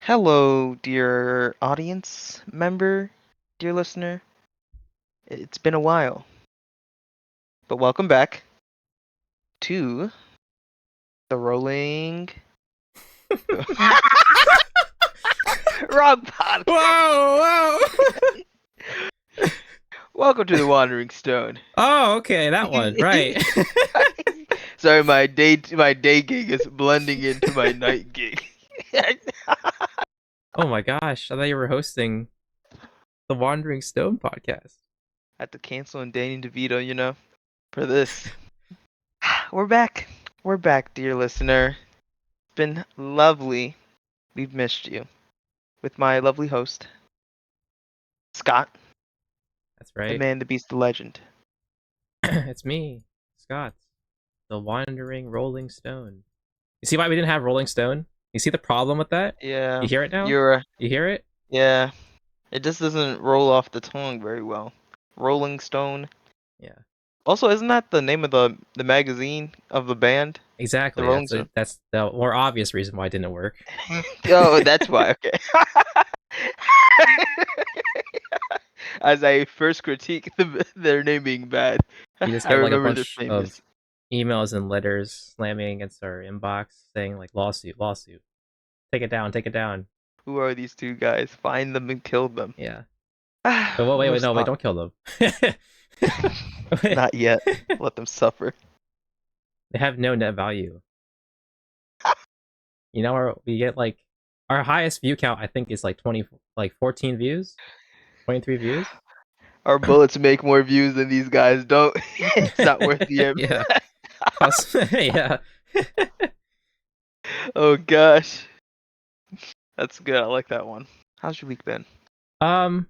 Hello, dear audience member, dear listener. It's been a while, but welcome back to the Rolling. Wrong podcast. Whoa, whoa. Welcome to the Wandering Stone. Oh, okay, that one. Right. Sorry, my day gig is blending into my night gig. Oh my gosh, I thought you were hosting the Wandering Stone podcast. Had to cancel and Danny DeVito, for this. We're back. We're back, dear listener. It's been lovely. We've missed you. With my lovely host, Scott, That's the right. man, the beast, the legend. It's me, Scott, the Wandering Rolling Stone. You see why we didn't have Rolling Stone? You see the problem with that? Yeah, You hear it now? you're. You hear it? Yeah, it just doesn't roll off the tongue very well. Rolling Stone. Yeah. Also, isn't that the name of the magazine of the band? The Exactly. Rolling That's Stone. that's the more obvious reason why it didn't work. Oh, that's why. Okay. As I first critique their name being bad, You just I get like a remember they're bunch of famous. emails and letters slamming against our inbox saying like lawsuit, lawsuit. Take it down, take it down. Who are these two guys? Find them and kill them. Yeah. But wait, We'll wait, no, wait, stop. don't kill them. Wait. Not yet. Let them suffer. They have no net value. We get like our highest view count I think is like 20, like 14 views, 23 views. Our bullets make more views than these guys don't. It's not worth the Yeah. impact. Yeah. Oh gosh. That's good. I like that one. How's your week been? um,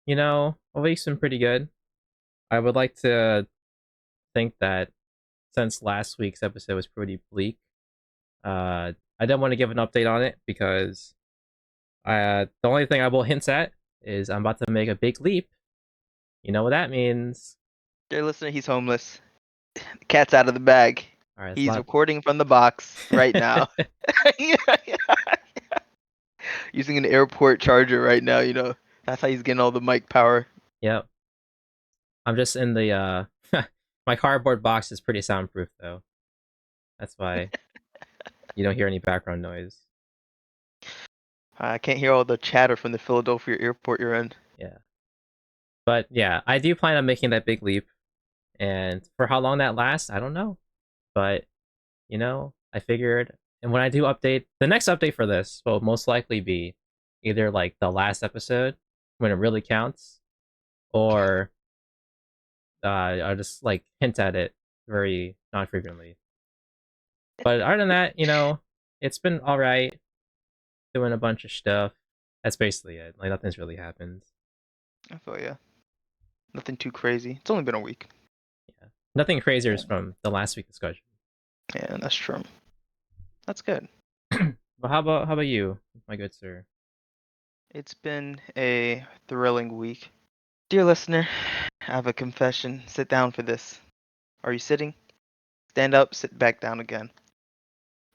a week's been pretty good. I would like to think that since last week's episode was pretty bleak, I don't want to give an update on it because the only thing I will hint at is I'm about to make a big leap. You know what that means. Dear listener, he's homeless. The cat's out of the bag. All right, it's He's recording from the box right now. Using an airport charger right now, That's how he's getting all the mic power. Yep. I'm just in the my cardboard box is pretty soundproof though. That's why you don't hear any background noise. I can't hear all the chatter from the Philadelphia airport you're in. Yeah. But yeah, I do plan on making that big leap. And for how long that lasts, I don't know. But I figured and when I do update the next update for this will most likely be either like the last episode when it really counts, or I'll just like hint at it very non frequently. But other than that, it's been all right. Doing a bunch of stuff. That's basically it. Like nothing's really happened. I feel ya. Nothing too crazy. It's only been a week. Yeah, nothing crazier Yeah, is from the last week discussion. yeah, that's true. That's good. But how about you, my good sir? It's been a thrilling week. Dear listener, I have a confession. Sit down for this. Are you sitting? Stand up, sit back down again.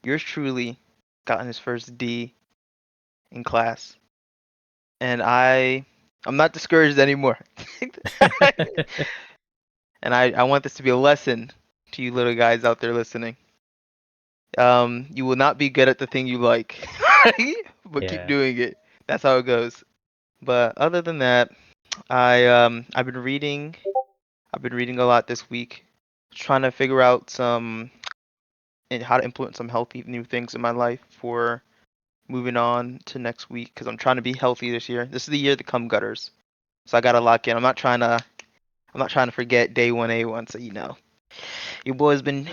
Yours truly gotten his first D in class, and I'm not discouraged anymore. And I want this to be a lesson to you little guys out there listening. You will not be good at the thing you like, but keep Yeah, doing it. That's how it goes. But other than that, I've been reading. I've been reading a lot this week, trying to figure out how to implement some healthy new things in my life for moving on to next week because I'm trying to be healthy this year. This is the year to come gutters, so I gotta lock in. I'm not trying to forget day one A1. So your boy's been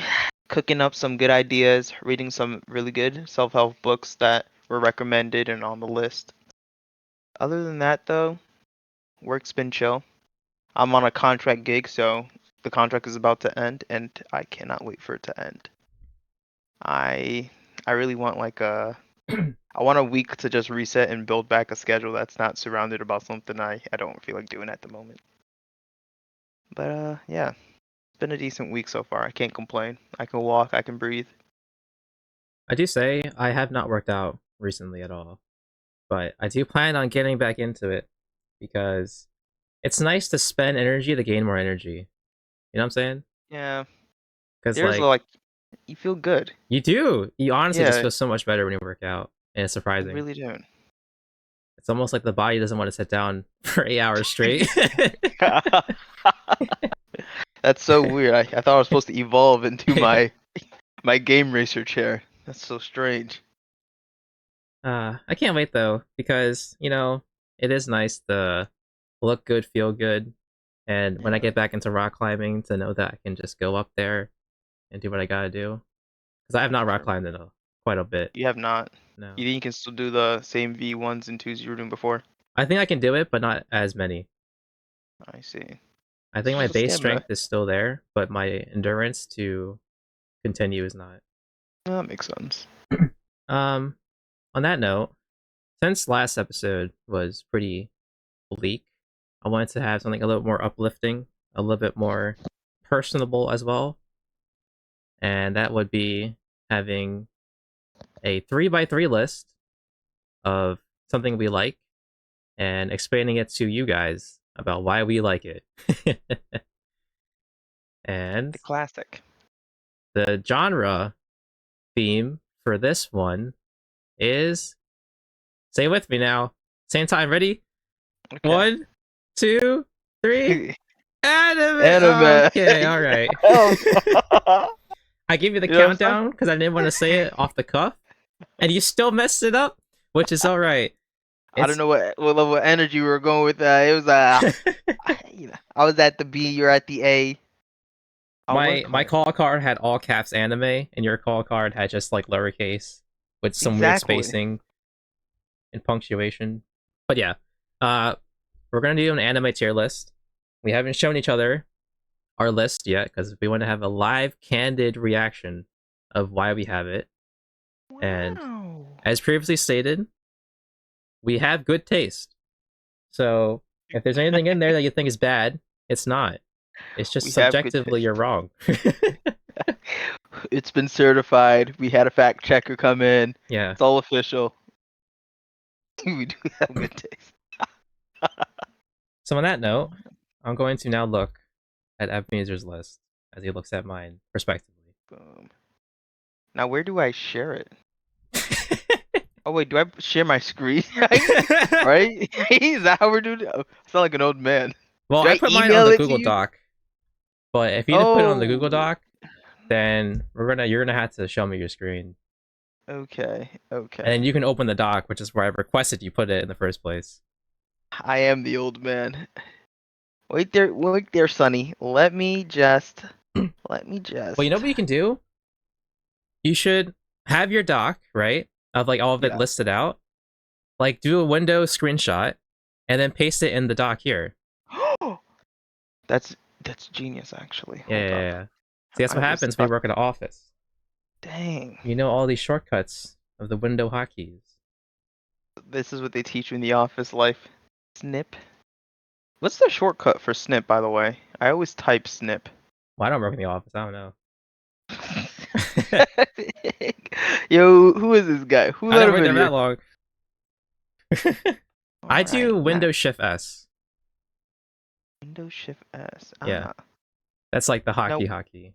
cooking up some good ideas, reading some really good self-help books that were recommended and on the list. Other than that, though, work's been chill. I'm on a contract gig, so the contract is about to end, and I cannot wait for it to end. I I really want I want a week to just reset and build back a schedule that's not surrounded about something I don't feel like doing at the moment. But yeah, it's been a decent week so far. I can't complain. I can walk, I can breathe. I do say I have not worked out recently at all. but I do plan on getting back into it because it's nice to spend energy to gain more energy. You know what I'm saying? Yeah. Because There's like like you feel good. you do, you honestly just Yeah, feel so much better when you work out, and it's you surprising. really do. It's almost like the body doesn't want to sit down for 8 hours straight. That's so weird. I thought I was supposed to evolve into Yeah. my game racer chair. That's so strange. I can't wait though because it is nice to look good, feel good, and when I Yeah, get back into rock climbing, to know that I can just go up there and do what I gotta do. Because I have not rock sure. climbed in quite a bit. You have not. You No, think you can still do the same V1s and 2s you were doing before? I think I can do it, but not as many. I see. I It's think my just the base stamina. strength is still there, but my endurance to continue is not. That makes sense. um, on that note, since last episode was pretty bleak, I wanted to have something a little more uplifting, a little bit more personable as well, and that would be having a 3 by 3 list of something we like and explaining it to you guys about why we like it. And The classic. the genre theme for this one is, say it with me now, same time, ready? Okay. 1, 2, 3. Anime. Anime. Okay, all right. Oh, I gave you the you know what I'm countdown because I didn't want to say it off the cuff, and you still messed it up, which is all right. I don't It's know what level of energy we were going with. It was I was at the B, you're at the A. I'll my work my on it. call card had all caps anime, and your call card had just like lowercase with some weird Exactly. spacing and punctuation. But yeah, uh, we're gonna do an anime tier list. We haven't shown each other our list yet because we want to have a live, candid reaction of why we have it. And Wow. as previously stated, we have good taste. So if there's anything in there that you think is bad, it's not. It's just We have good subjectively you're taste. wrong. It's been certified. We had a fact checker come in. Yeah. It's all official. We do have good taste. So on that note, I'm going to now look at Ebenezer's list as he looks at mine, respectively. Boom. Now where do I share it? Oh wait, do I share my screen? Right? Is that how we're doing it? I sound like an old man. Well, Do I I put mine on email the it to Google you? Doc, but if you didn't put it on the Google Oh, Doc, then you're gonna have to show me your screen, okay, and okay. then you can open the doc, which is where I requested you put it in the first place. I am the old man. Wait there, Sonny. Let me Well, you just. know what you can do? You should have your doc, right? Of like all of it Yeah. listed out. Like do a Windows screenshot and then paste it in the doc here. That's that's genius, actually. Yeah, Hold yeah, up. yeah. See, that's I what was happens when you about. work at an office. Dang. You know all these shortcuts of the window hotkeys. This is what they teach you in the office life. Snip. What's the shortcut for snip, by the way? I always type snip. Well, I don't work in the office. I don't know. Yo, who is this guy? Who I let didn't him work in there that here? long. I Alright, do nah. Windows Shift S. Windows Shift S. Yeah, Ah. that's like the No. hotkey.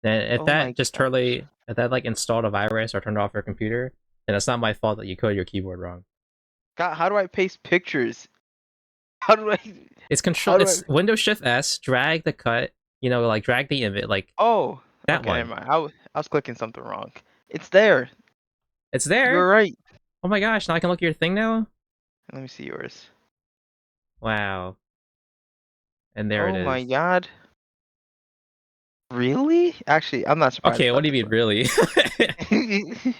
And Oh my gosh. if that like installed a virus or turned off your computer, then it's not my fault that you coded your keyboard wrong. God, how do I paste pictures? How do I how do I It's Windows Shift S, drag the cut, like drag the image, like Oh, that okay, never one. mind. I was clicking something wrong. It's there. It's You were there. right. Oh my gosh, now I can look at your thing now? Let me see yours. Wow. And there it Oh my is. god. Really? Actually, I'm not surprised Okay, what about do you this mean, one. really?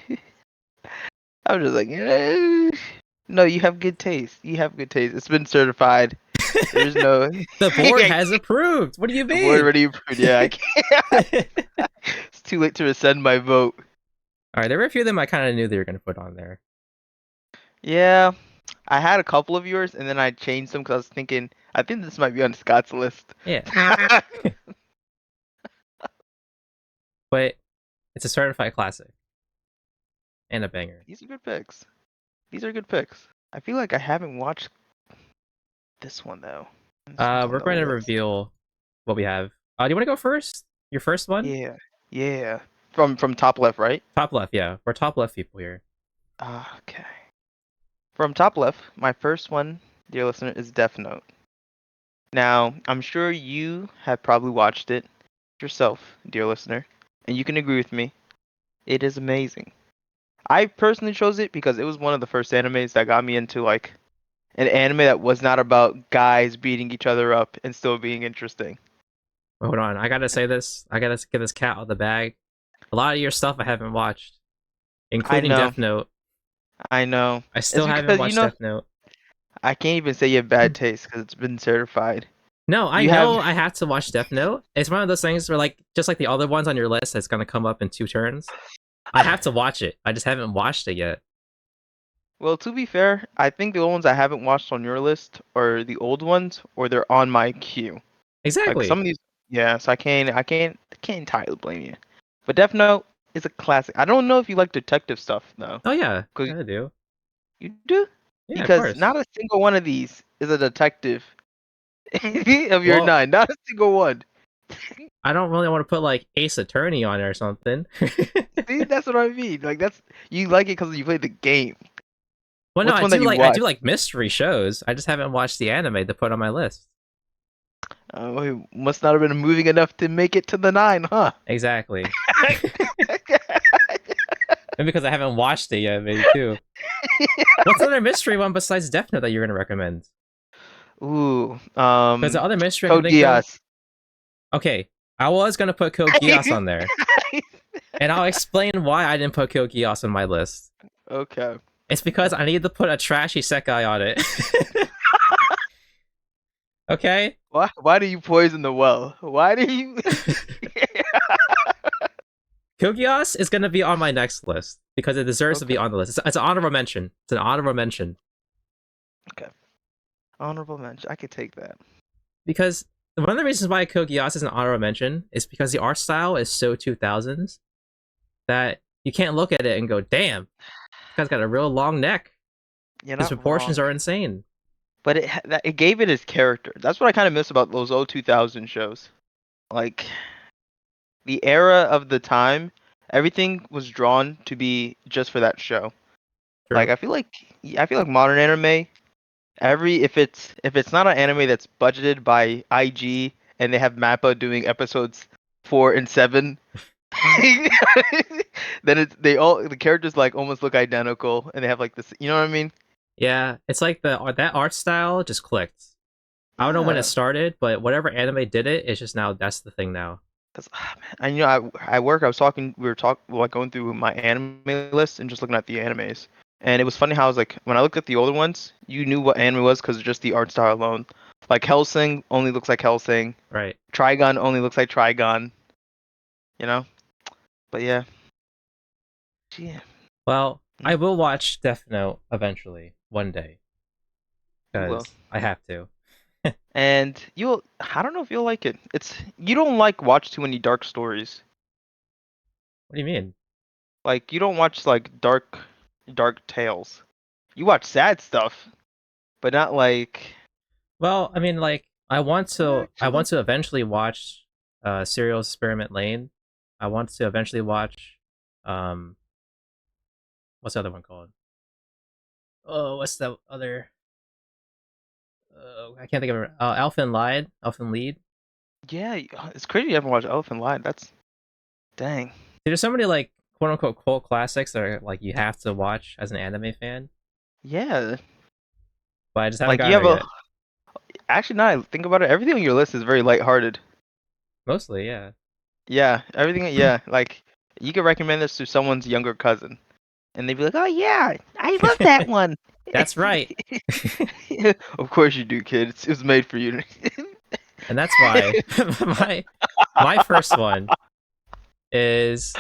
I'm just like, no, you have good taste. You have good taste. It's been certified. There's no. The board has approved. What do you The board mean? already approved. Yeah, I can't. It's too late to rescind my vote. Alright, there were a few of them I kind of knew they were going to put on there. Yeah, I had a couple of yours, and then I changed them because I was thinking, I think this might be on Scott's list. Yeah. But it's a certified classic and a banger. These are good picks. these are good picks. I feel like I haven't watched this one though. This one's on We're the going to list. reveal what we have. Do you want to go first? Your first one? Yeah, yeah. From top left, right? Top left, yeah. We're top left people here. Okay. From top left, my first one, dear listener, is Death Note. Now, I'm sure you have probably watched it yourself, dear listener, and you can agree with me. It is amazing. I personally chose it because it was one of the first animes that got me into like an anime that was not about guys beating each other up and still being interesting. Hold on, I gotta say this. I gotta get this cat out of the bag. A lot of your stuff I haven't watched, I including know, Death Note. I know. I It's still haven't because watched Death Note. I can't even say you have bad taste because it's been certified. No, I You have know I have to watch Death Note. It's one of those things where, like, just like the other ones on your list, that's gonna come up in 2 turns. I have to watch it. I just haven't watched it yet. Well, to be fair, I think the ones I haven't watched on your list are the old ones, or they're on my queue. Like some Exactly. of these, yeah. So I can't entirely blame you. But Death Note is a classic. I don't know if you like detective stuff though, Oh yeah, because I do. you do, Yeah, of because course. not a single one of these is a detective of your Well, nine. Not a single one. I don't really want to put like Ace Attorney on it or something. See, that's what I mean. Like that's you like it because you played the game. Well, no, What's one that you I do watched? like mystery shows. I just haven't watched the anime to put on my list. It must not have been moving enough to make it to the nine, huh? Exactly. Maybe because I haven't watched it yet, maybe too. What's another mystery one besides Death Note that you're gonna recommend? Ooh, Because the other mystery I can Code think of. Geass. Okay, I was gonna put Code Geass on there, and I'll explain why I didn't put Code Geass on my list. Okay. It's because Okay. I needed to put a trashy Sekai on it. Okay? Why do you poison the well? Why do you? Kogias is gonna be on my next list because it deserves to be Okay. on the list. It's an honorable mention. It's an honorable mention Okay. Honorable mention. I could take that. because one of the reasons why Kogias is an honorable mention is because the art style is so 2000s that you can't look at it and go, "Damn, this guy's got a real long neck." You're His not proportions wrong. are insane. But it gave it its character. That's what I kind of miss about those old 2000 shows. Like the era of the time, everything was drawn to be just for that show. Like True. I feel like modern anime, if it's not an anime that's budgeted by IG and they have Mappa doing episodes 4 and 7, then the characters like almost look identical and they have like this, you know what I mean? Yeah, it's like that art style just clicked. I don't know when it Yeah. started, but whatever anime did it, it's just now that's the thing now. Cause man, and I work. I was talking. We were like going through my anime list and just looking at the animes. And it was funny how I was like, when I looked at the older ones, you knew what anime was because of just the art style alone. Like Hellsing only looks like Hellsing. Right. Trigon only looks like Trigon. You know. But yeah. Yeah. Well, I Mm, will watch Death Note eventually, one day, you will. because I have to. And you'll. I don't know if you'll like it. You don't like watch too many dark stories. What do you mean? Like you don't watch like dark tales. You watch sad stuff, but not like. Well, I mean, like, I Actually. want to eventually watch Serial Experiment Lane. I want to eventually watch um what's the other one called? Oh, what's the other? I can't think of it. Elfen Lied. Yeah, it's crazy you haven't watched Elephant Lion. That's dang. There's so many like quote unquote cult classics that are like you have to watch as an anime fan, Yeah, but I just haven't like you gotten have there a. yet. Actually, now I think about it, everything on your list is very lighthearted. Mostly, yeah. Yeah, everything. Yeah, like you could recommend this to someone's younger cousin, and they'd be like, "Oh yeah, I love that one." That's right. Of course you do, kid. It was made for you. And that's why my my first one is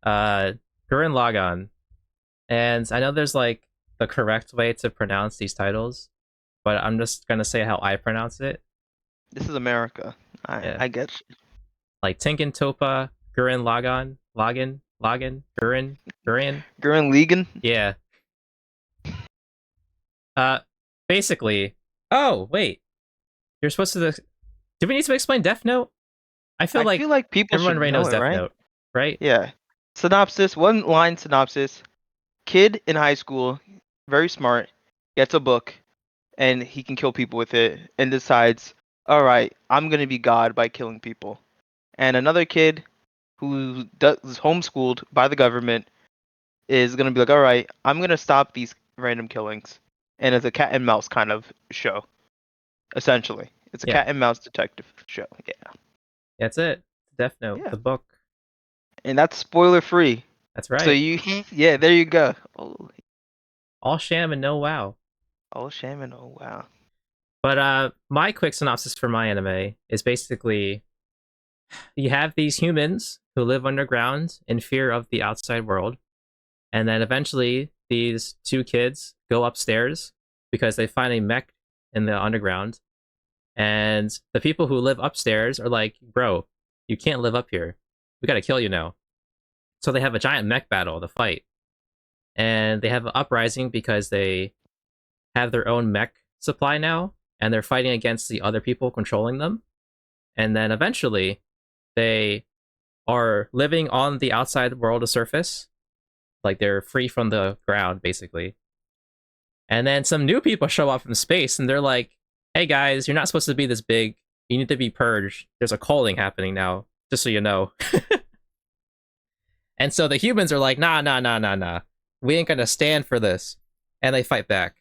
uh Gurren Lagann. And I know there's like the correct way to pronounce these titles, but I'm just gonna say how I pronounce it. This is America. I Yeah. I get you. Like Tengen Toppa, Gurren Lagann, Gurren, Gurren. Gurren Lagann. Yeah. Basically. Oh wait, you're supposed to. Do we need to explain Death Note? I feel I like feel like people everyone should already know knows it, Death right? Note, right? Yeah. Synopsis, one line synopsis. Kid in high school, very smart, gets a book and he can kill people with it and decides, all right, I'm going to be God by killing people. And another kid who is homeschooled by the government is going to be like, all right, I'm going to stop these random killings. And it's a cat and mouse kind of show, essentially. It's a Yeah, cat and mouse detective show. Yeah. that's it. Death Note, Yeah. the book. And that's spoiler free. That's So right. you, yeah, there you go. Oh, All sham and no wow. oh, shaman. Oh, wow. But my quick synopsis for my anime is basically you have these humans who live underground in fear of the outside world, and then eventually these two kids go upstairs because they find a mech in the underground, and the people who live upstairs are like, "Bro, you can't live up here. We gotta kill you now." So they have a giant mech battle to fight, and they have an uprising because they have their own mech supply now, and they're fighting against the other people controlling them. And then eventually, they are living on the outside world of surface, like they're free from the ground, basically. And then some new people show up from space, and they're like, "Hey guys, you're not supposed to be this big. You need to be purged. There's a culling happening now, just so you know." And so the humans are like, "Nah, nah, nah, nah, nah. We ain't gonna stand for this," and they fight back.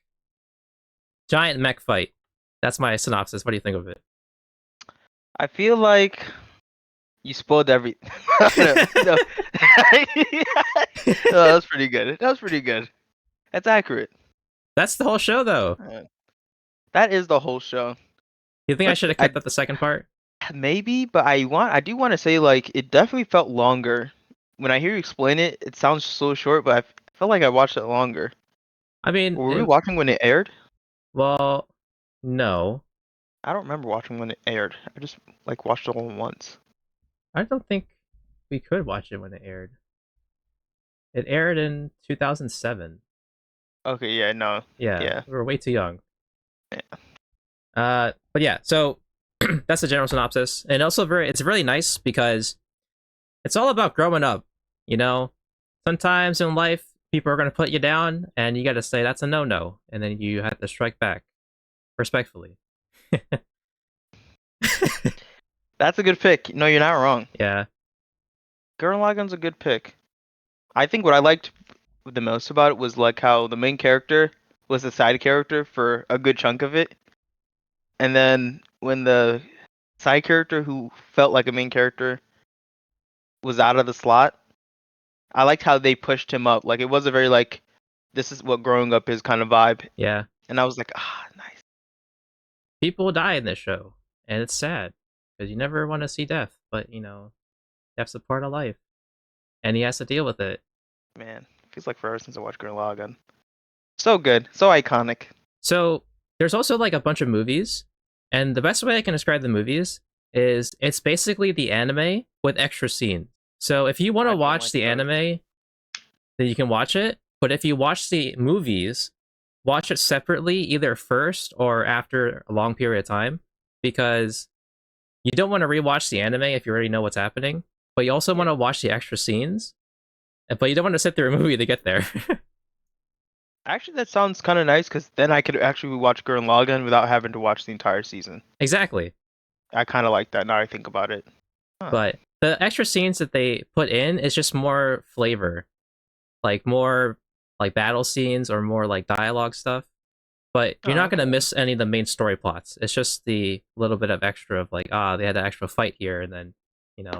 Giant mech fight. That's my synopsis. What do you think of it? I feel like you spoiled everything. No, no. No, that was pretty good. That was pretty good. That's accurate. That's the whole show, though. That is the whole show. You think I But should have I kept out the second part? maybe, but I do want to say like it definitely felt longer. When I hear you explain it, it sounds so short, but I felt like I watched it longer. I mean, Were we watching when it aired? well, no. I don't remember watching when it aired. I just like watched it all once. I don't think we could watch it when it aired. It aired in 2007. Okay, yeah, no. Yeah, Yeah. we were way too young. Yeah. But yeah, so that's the general synopsis, and also it's really nice because it's all about growing up. You know, sometimes in life people are gonna put you down, and you got to say that's a no, and then you have to strike back respectfully. That's a good pick. No, you're not wrong. Yeah, Gurren Lagann's a good pick. I think what I liked the most about it was like how the main character was a side character for a good chunk of it, and then when the side character who felt like a main character was out of the slot, I liked how they pushed him up. Like it was a very like this is what growing up is kind of vibe, yeah. and I was like, ah, nice. People die in this show, and it's sad because you never want to see death, but that's a part of life, and he has to deal with it. Man, feels like forever since I watched Gurren Lagann. So good, so iconic. So there's also like a bunch of movies, and the best way I can describe the movies is it's basically the anime with extra scenes. So if you want to I don't watch like the those. anime, then you can watch it. But if you watch the movies, watch it separately, either first or after a long period of time, because you don't want to rewatch the anime if you already know what's happening. But you also want Yeah. to watch the extra scenes, but you don't want to sit through a movie to get there. Actually, that sounds kind of nice because then I could actually watch Gurren Lagann without having to watch the entire season. Exactly. I kind of like that now I think about it. Huh. But the extra scenes that they put in is just more flavor, like more like battle scenes or more like dialogue stuff. But you're Oh, not gonna okay. miss any of the main story plots. It's just the little bit of extra of like, they had an actual fight here, and then you know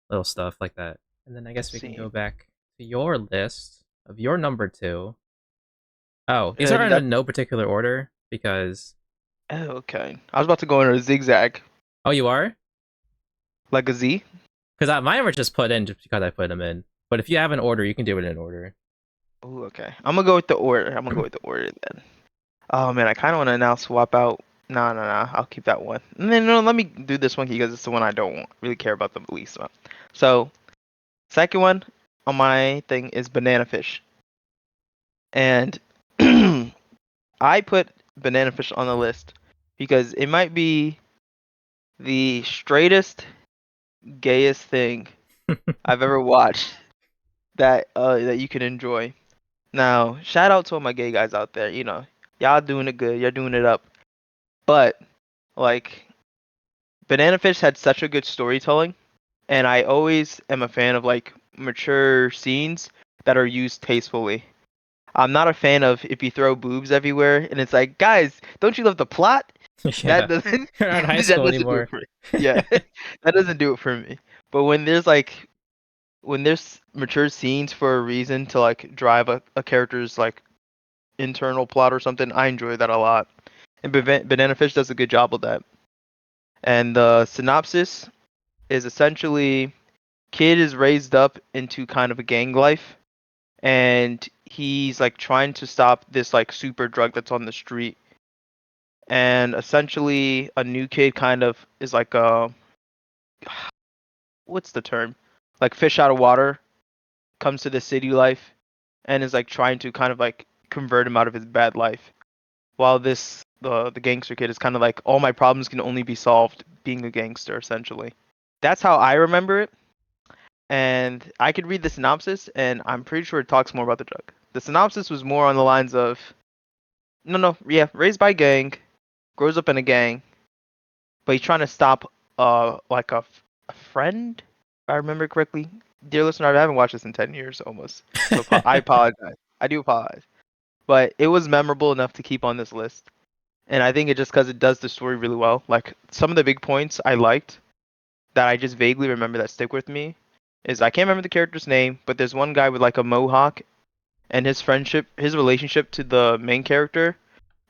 little stuff like that. And then I I guess we can see. go back to your list of your number two. Oh, these are That. in no particular order because Oh, okay. I was about to go in a zigzag, oh, you are like a Z. because mine were just put in just because I put them in. But if you have an order, you can do it in order. Oh, okay. I'm gonna go with the order. I'm gonna go with the order then. Oh man, I kind of want to now swap out. No, no, no. I'll keep that one. And then no, let me do this one because it's the one I don't really care about the least about. So, second one on my thing is banana fish, and I put Banana Fish on the list because it might be the straightest, gayest thing I've ever watched that you can enjoy. Now, shout out to all my gay guys out there. Y'all doing it good. You're doing it up. But like, Banana Fish had such a good storytelling, and I always am a fan of like mature scenes that are used tastefully. I'm not a fan of if you throw boobs everywhere and it's like, guys, don't you love the plot? That Yeah, doesn't you're not in high that school doesn't do it anymore. for me. Yeah, that doesn't do it for me. But when there's mature scenes for a reason to like drive a character's like internal plot or something, I enjoy that a lot. And Banana Fish does a good job of that. And the synopsis is essentially kid is raised up into kind of a gang life, and he's like trying to stop this like super drug that's on the street. And essentially a new kid kind of is like what's the term? Like fish out of water, comes to the city life and is like trying to kind of like convert him out of his bad life. While the gangster kid is kind of like all my problems can only be solved being a gangster essentially. That's how I remember it. And I could read the synopsis and I'm pretty sure it talks more about the drug. The synopsis was more on the lines of no, yeah, raised by gang, grows up in a gang, but he's trying to stop like a friend, if I remember correctly. Dear listener, I haven't watched this in 10 years almost, so I apologize. I do apologize, but it was memorable enough to keep on this list, and I think it just because it does the story really well. Like some of the big points I liked that I just vaguely remember that stick with me is I can't remember the character's name, but there's one guy with like a mohawk, and his relationship to the main character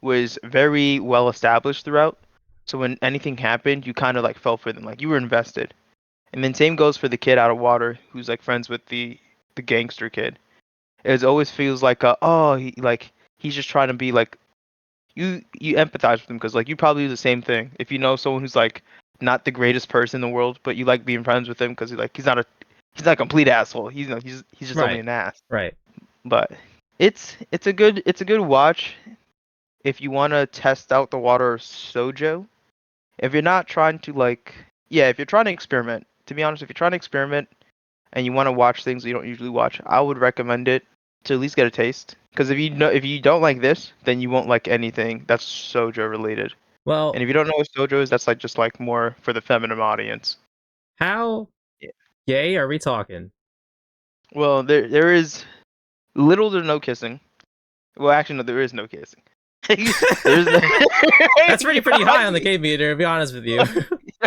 was very well established throughout. So when anything happened, you kind of like fell for them, like you were invested. And then same goes for the kid out of water who's like friends with the gangster kid. It always feels like he's just trying to be like you empathize with him because like you probably do the same thing if you know someone who's like not the greatest person in the world, but you like being friends with him because he's not a complete asshole. He's just only Right, an ass. right. But it's a good watch if you want to test out the water of sojo. If you're not trying to like, yeah, if you're trying to experiment, to be honest, if you're trying to experiment and you want to watch things you don't usually watch, I would recommend it to at least get a taste. Because if you don't like this, then you won't like anything that's sojo related. And Well, if you don't know what sojo is, that's like just like more for the feminine audience. how Yeah. gay are we talking? Well, there is little to no kissing. Well, actually, no, there is no kissing. There's no. That's pretty high on the gay meter, to be honest with you.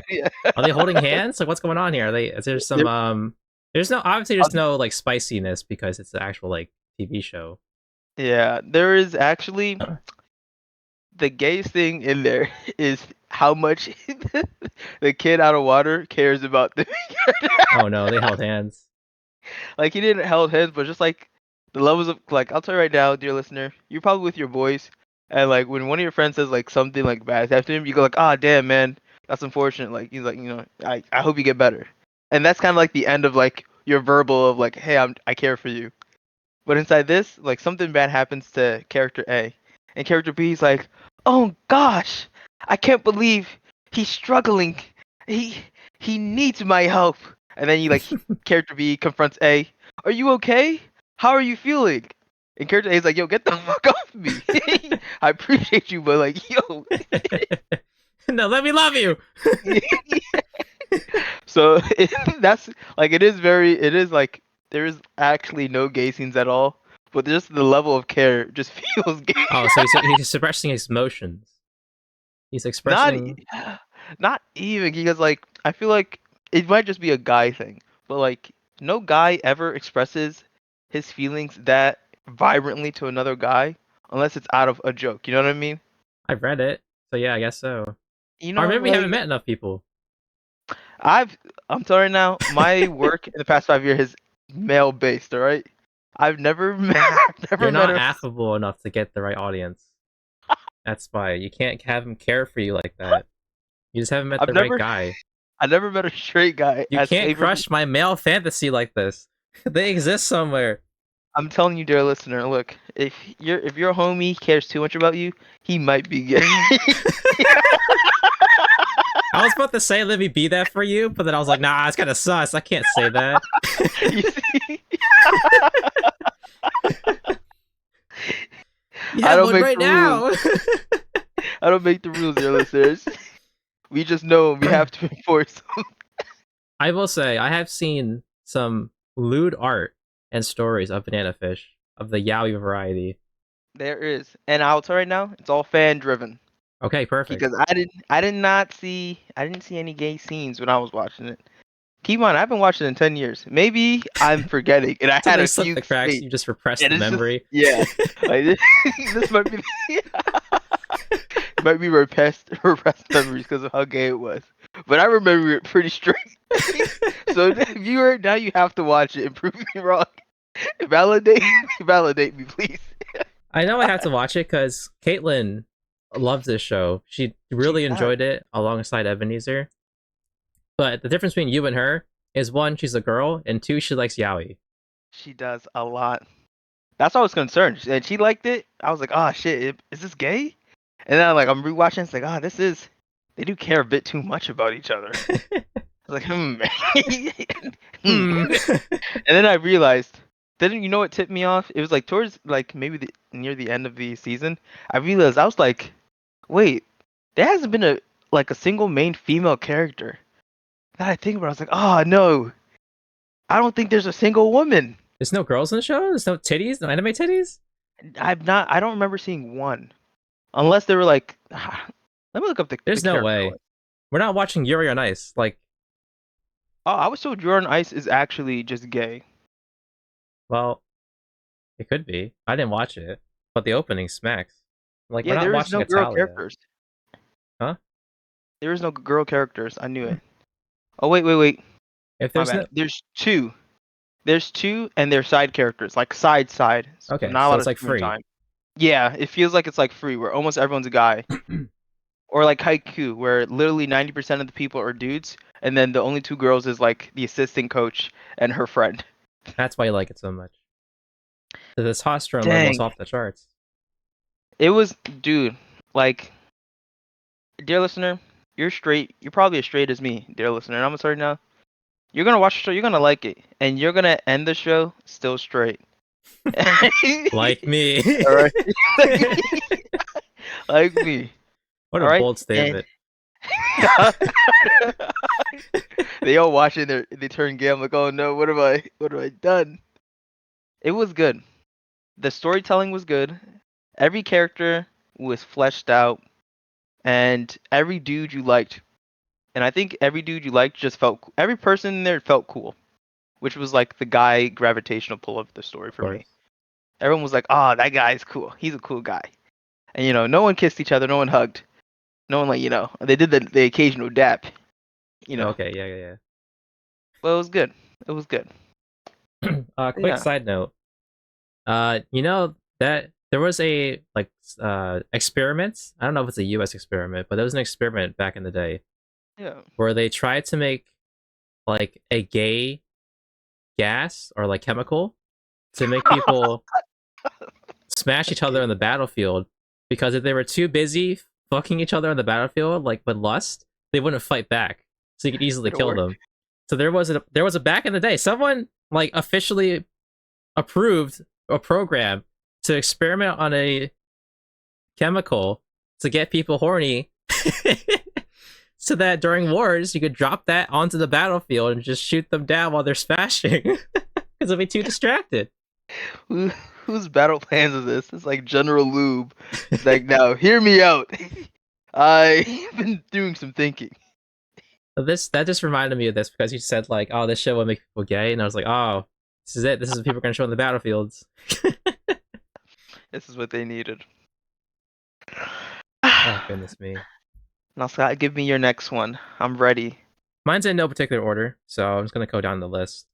Yeah. Are they holding hands? Like, what's going on here? Are they? Is there some There- There's no obviously there's no like spiciness because it's the actual like TV show. Yeah, there is actually the gayest thing in there is how much the kid out of water cares about the Oh no, they held hands. like he didn't held hands, but just like the levels of like I'll tell you right now, dear listener, you're probably with your boys, and like when one of your friends says like something like bad after him, you go like, ah, damn man, that's unfortunate. Like he's like, I hope you get better, and that's kind of like the end of like your verbal of like, hey, I care for you. But inside this, like something bad happens to character A, and character B is like, "Oh gosh, I can't believe he's struggling. He he needs my help." And then character B confronts A, "Are you okay? How are you feeling?" And character A is like, "Yo, get the fuck off me. I appreciate you, but like, yo." No, let me love you. So that's like it is like there is actually no gay scenes at all, but just the level of care just feels gay. Oh, so he's suppressing his emotions. He's Not expressing. not even because like I feel like it might just be a guy thing, but like no guy ever expresses his feelings that vibrantly to another guy unless it's out of a joke. You know what I mean? I've read it, so yeah, I guess so. Or maybe we haven't Like met enough people. I've I'm sorry now, my work in the past 5 years is male based. All right, I've never met I've never You're met not a affable enough to get the right audience. That's why you can't have him care for you like that. You just haven't met I've the right never guy. I never met a straight guy You as can't favorable. crush my male fantasy like this. They exist somewhere. I'm telling you, dear listener, look, if your homie cares too much about you, he might be gay. I was about to say let me be that for you, but then I was like, nah, it's kind of sus. I can't say that. You see, You I have don't one make right the rules. now. I don't make the rules, dear listeners. We just know we have to enforce them. I will say I have seen some lewd art and stories of banana fish of the yaoi variety. There is, and I'll tell you right now, it's all fan driven Okay, perfect. because I didn't see any gay scenes when I was watching it. Keep in mind, I've been watching it in 10 years. Maybe I'm forgetting, and I had Something a slipped few the cracks. states, You just repressed and the it's just memory. yeah, like this might be it might be repressed memories because of how gay it was. But I remember it pretty straight. So if you are now, you have to watch it and prove me wrong. Validate, validate me, please. I know I have to watch it because Caitlin loves this show. She She really does. enjoyed it alongside Ebenezer. But the difference between you and her is one, she's a girl, and two, she likes yaoi. She does a lot. That's why I was concerned. And she liked it. I was like, oh shit, is this gay? And then I'm rewatching. It's like, oh, this is. They do care a bit too much about each other. I was like, hmm. Hmm. And then I realized. Didn't you know what tipped me off? It was like towards maybe near the end of the season. I realized I was like, wait, there hasn't been a single main female character. Now I think about it, I was like, oh no, I don't think there's a single woman. There's no girls in the show? There's no titties? No anime titties? I don't remember seeing one. Unless they were like, let me look up the There's no character way. list. We're not watching Yuri on Ice. Like, Oh, I was told Jordan Ice is actually just gay. well, it could be. I didn't watch it, but the opening smacks. Like, we're Yeah, not there is watching no girl Italia. characters. Huh? There is no girl characters. I knew it. Oh wait. If My there's bad. no. There's two. There's two, and they're side characters, like side. So Okay, not a so lot it's of like screen free. time. Yeah, it feels like it's like free, where almost everyone's a guy, or like Haiku, where literally 90% of the people are dudes, and then the only two girls is like the assistant coach and her friend. That's why you like it so much. The testosterone level's Dang, off the charts. it was, dude. Like, dear listener, you're straight. You're probably as straight as me, dear listener. And I'm gonna tell you now, you're gonna watch the show, you're gonna like it, and you're gonna end the show still straight. Like me. All right, like me. What All a right, bold and statement. they all watch it. They turn gay. I'm like, oh no, what have I done? It was good. The storytelling was good. Every character was fleshed out, and every dude you liked. And I think every dude you liked just felt. Every person in there felt cool, which was like the guy gravitational pull of the story Of for me. course. Everyone was like, "Oh, that guy's cool. He's a cool guy." And no one kissed each other. No one hugged. No one they did the occasional dap. You know, Okay, yeah. but it was good. It was good. Quick Yeah. side note. You know that there was a experiment. I don't know if it's a U.S. experiment, but there was an experiment back in the day Yeah. where they tried to make like a gay gas or like chemical to make people smash each other Okay. on the battlefield because if they were too busy fucking each other on the battlefield, like with lust, they wouldn't fight back, so you could easily It'll kill work. them. So there was a back in the day, someone like officially approved a program to experiment on a chemical to get people horny so that during wars you could drop that onto the battlefield and just shoot them down while they're smashing because they'll be too distracted. Who, whose battle plans is this? It's like General Lube. It's like, now, hear me out. I've been doing some thinking. This that just reminded me of this because you said like, "Oh, this show will make people gay," and I was like, "Oh, this is it. This is what people are gonna show on the battlefields." This is what they needed. Oh goodness me. Now, Scott, give me your next one. I'm ready. Mine's in no particular order, so I'm just gonna go down the list.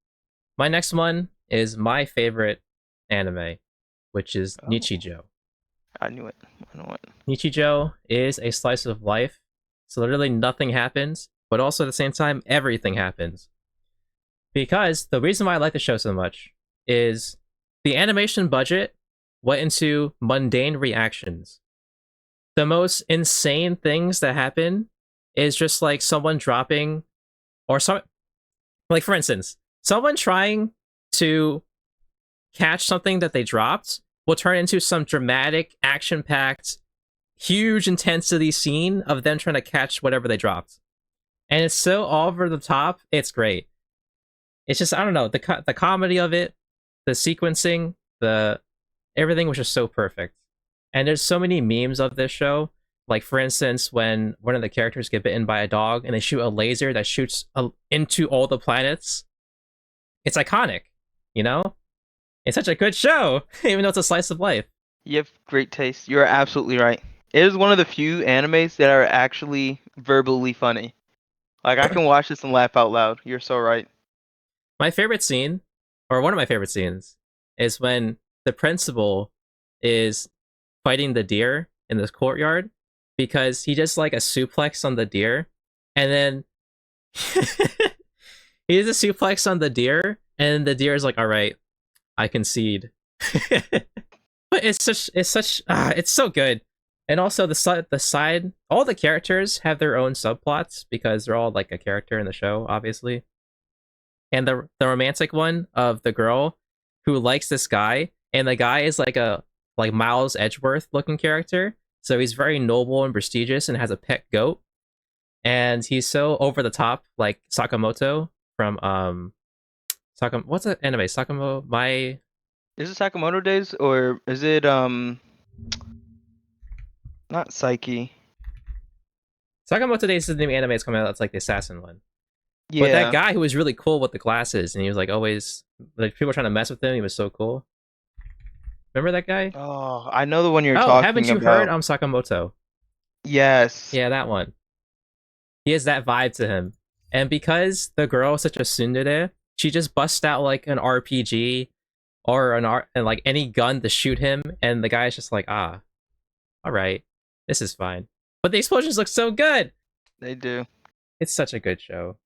My next one is my favorite anime, which is Oh, Nichijou. I knew it. I know it. Nichijou is a slice of life, so literally nothing happens, but also at the same time, everything happens. Because the reason why I like the show so much is The animation budget went into mundane reactions. The most insane things that happen is just like someone dropping, or some, like for instance, someone trying to catch something that they dropped will turn into some dramatic, action-packed, huge intensity scene of them trying to catch whatever they dropped, and it's so all over the top. It's great. It's just, I don't know, the comedy of it, the sequencing, the everything was just so perfect. And there's so many memes of this show. Like for instance, when one of the characters get bitten by a dog and they shoot a laser that shoots into all the planets. It's iconic, you know. It's such a good show, even though it's a slice of life. You have great taste. You're absolutely right. It is one of the few animes that are actually verbally funny. Like I can watch this and laugh out loud. You're so right. My favorite scene, or one of my favorite scenes, is when the principal is fighting the deer in this courtyard because he just like a suplex on the deer, and then he does a suplex on the deer, and the deer is like, "All right, I concede." But it's so good. And also the side, all the characters have their own subplots because they're all like a character in the show, obviously. And the romantic one of the girl who likes this guy, and the guy is like a like Miles Edgeworth looking character. So he's very noble and prestigious and has a pet goat. And he's so over the top, like Sakamoto from what's that anime? Sakamoto my Is it Sakamoto Days or is it not Psyche? Sakamoto Days is the new anime that's coming out. That's like the assassin one. But that Yeah. guy who was really cool with the glasses, and he was like always like people trying to mess with him. He was so cool. Remember that guy? Oh, I know the one you're Oh, haven't talking you heard? about. Sakamoto. Yes. Yeah, that one. He has that vibe to him, and because the girl is such a tsundere, she just busts out like an RPG or and like any gun to shoot him, and the guy's just like, ah, all right, this is fine. But the explosions look so good. They do. It's such a good show.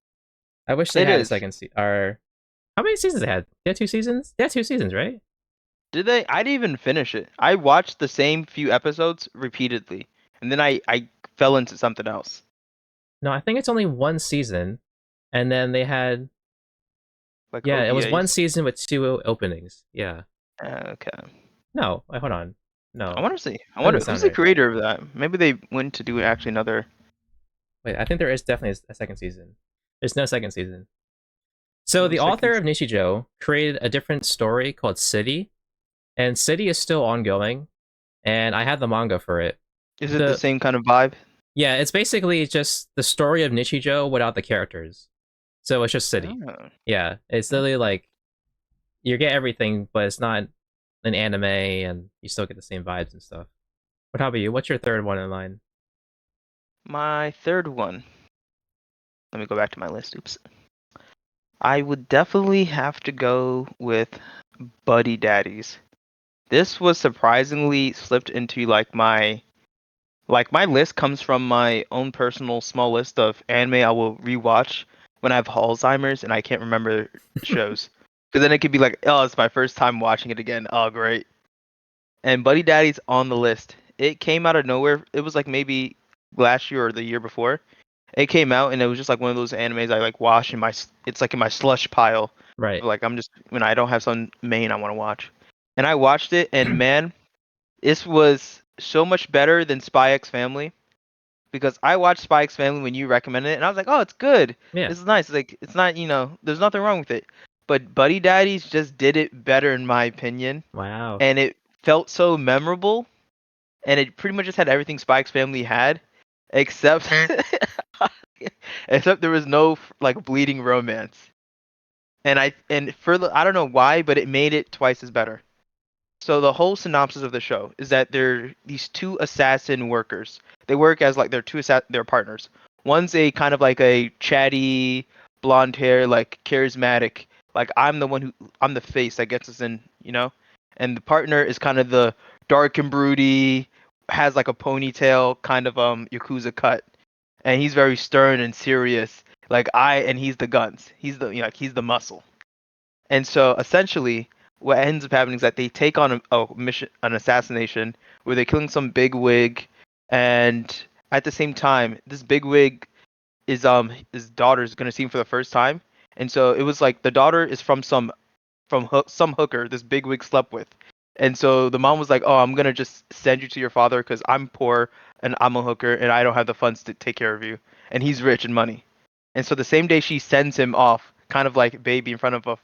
I wish they It had a is. second season. Or how many seasons they had? They had 2 seasons. They had 2 seasons, right? Did they? I didn't even finish it. I watched the same few episodes repeatedly, and then I fell into something else. No, I think it's only 1 season, and then they had Like yeah, it was one OVAs. season with 2 openings. Yeah. Okay. No, wait, hold on. I No, want to see. I that wonder doesn't who's sound the right. creator of that. Maybe they went to do actually another. Wait, I think there is definitely a second season. There's no second season. So No the second. author of Nishijo created a different story called City, and City is still ongoing, and I had the manga for it. Is it the The same kind of vibe? Yeah, it's basically just the story of Nishijo without the characters. So it's just City. Oh. Yeah, it's literally like you get everything, but it's not an anime, and you still get the same vibes and stuff. But how about you? What's your third one in line? My third one. Let me go back to my list. Oops. I would definitely have to go with Buddy Daddies. This was surprisingly slipped into my list comes from my own personal small list of anime I will rewatch when I have Alzheimer's and I can't remember shows. Because then it could be like, oh, it's my first time watching it again. Oh, great. And Buddy Daddy's on the list. It came out of nowhere. It was like maybe last year or the year before. It came out and it was just like one of those animes I like wash in it's like in my slush pile. Right. Like I'm just when I don't have some main I want to watch. And I watched it and man, this was so much better than Spy X Family because I watched Spy X Family when you recommended it and I was like, "Oh, it's good. Yeah. This is nice." Like it's not, there's nothing wrong with it. But Buddy Daddies just did it better in my opinion Wow. and it felt so memorable and it pretty much just had everything Spy X Family had except except there was no like bleeding romance. And further I don't know why, but it made it twice as better. So the whole synopsis of the show is that they're these two assassin workers. They work as like they're partners. One's a kind of like a chatty, blonde hair, like charismatic, like I'm the face that gets us in. And the partner is kind of the dark and broody, has like a ponytail, kind of yakuza cut, and he's very stern and serious. And he's the guns. He's the like he's the muscle. And so essentially, what ends up happening is that they take on a mission, an assassination, where they're killing some big wig, and at the same time, this big wig is his daughter's gonna see him for the first time, and so it was like the daughter is from some hooker this big wig slept with, and so the mom was like, "Oh, I'm gonna just send you to your father because I'm poor and I'm a hooker and I don't have the funds to take care of you, and he's rich in money." And so the same day she sends him off, kind of like baby in front of a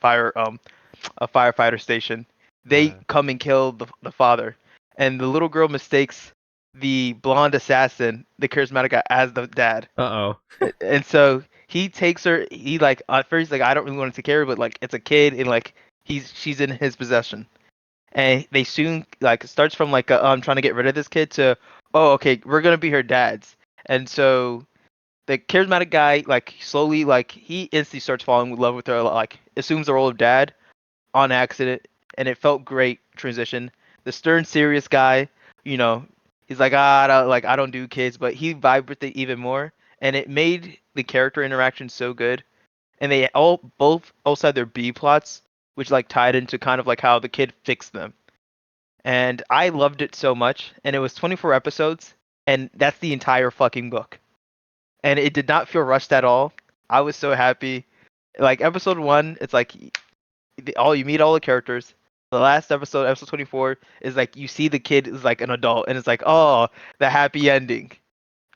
firefighter station, they Uh come and kill the father, and the little girl mistakes the blonde assassin, the charismatic guy, as the dad. oh. And so he takes her. He like at first he's like, I don't really want to take care of her, but like it's a kid and like she's in his possession. And they soon like starts from like I'm trying to get rid of this kid to, oh, okay, we're gonna be her dads. And so the charismatic guy like slowly like he instantly starts falling in love with her, like assumes the role of dad on accident, and it felt great transition. The stern, serious guy, you know, he's like, I don't do kids, but he vibed with it even more, and it made the character interaction so good. And they all both also had their B plots, which like tied into kind of like how the kid fixed them. And I loved it so much, and it was 24 episodes, and that's the entire fucking book. And it did not feel rushed at all. I was so happy. Like episode one, it's like all you meet all the characters. The last episode, episode 24, is like you see the kid is like an adult, and it's like, oh, the happy ending.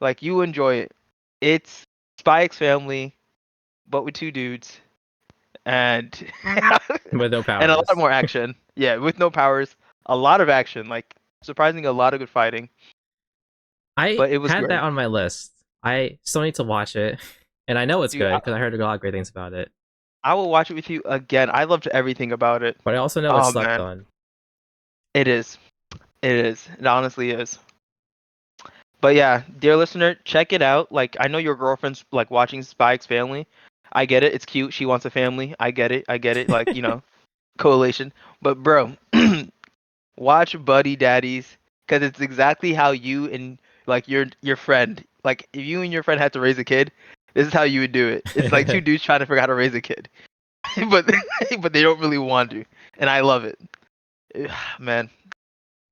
Like you enjoy it. It's Spy X Family, but with two dudes, and With no and a lot powers. more action. Yeah, with no powers, a lot of action. Like surprisingly, a lot of good fighting. I But it was had that great, on my list. I still need to watch it. And I know it's dude. good because I heard a lot of great things about it. I will watch it with you again. I loved everything about it. But I also know it's Oh slept man, on. it is. It is. It honestly is. But yeah, dear listener, check it out. Like I know your girlfriend's like watching Spy X Family. I get it. It's cute. She wants a family. I get it. I get it. Like, coalition. But bro, watch Buddy Daddies because it's exactly how you and like your friend, like if you and your friend had to raise a kid, this is how you would do it. It's like two dudes trying to figure out how to raise a kid, but but they don't really want to, and I love it. Man,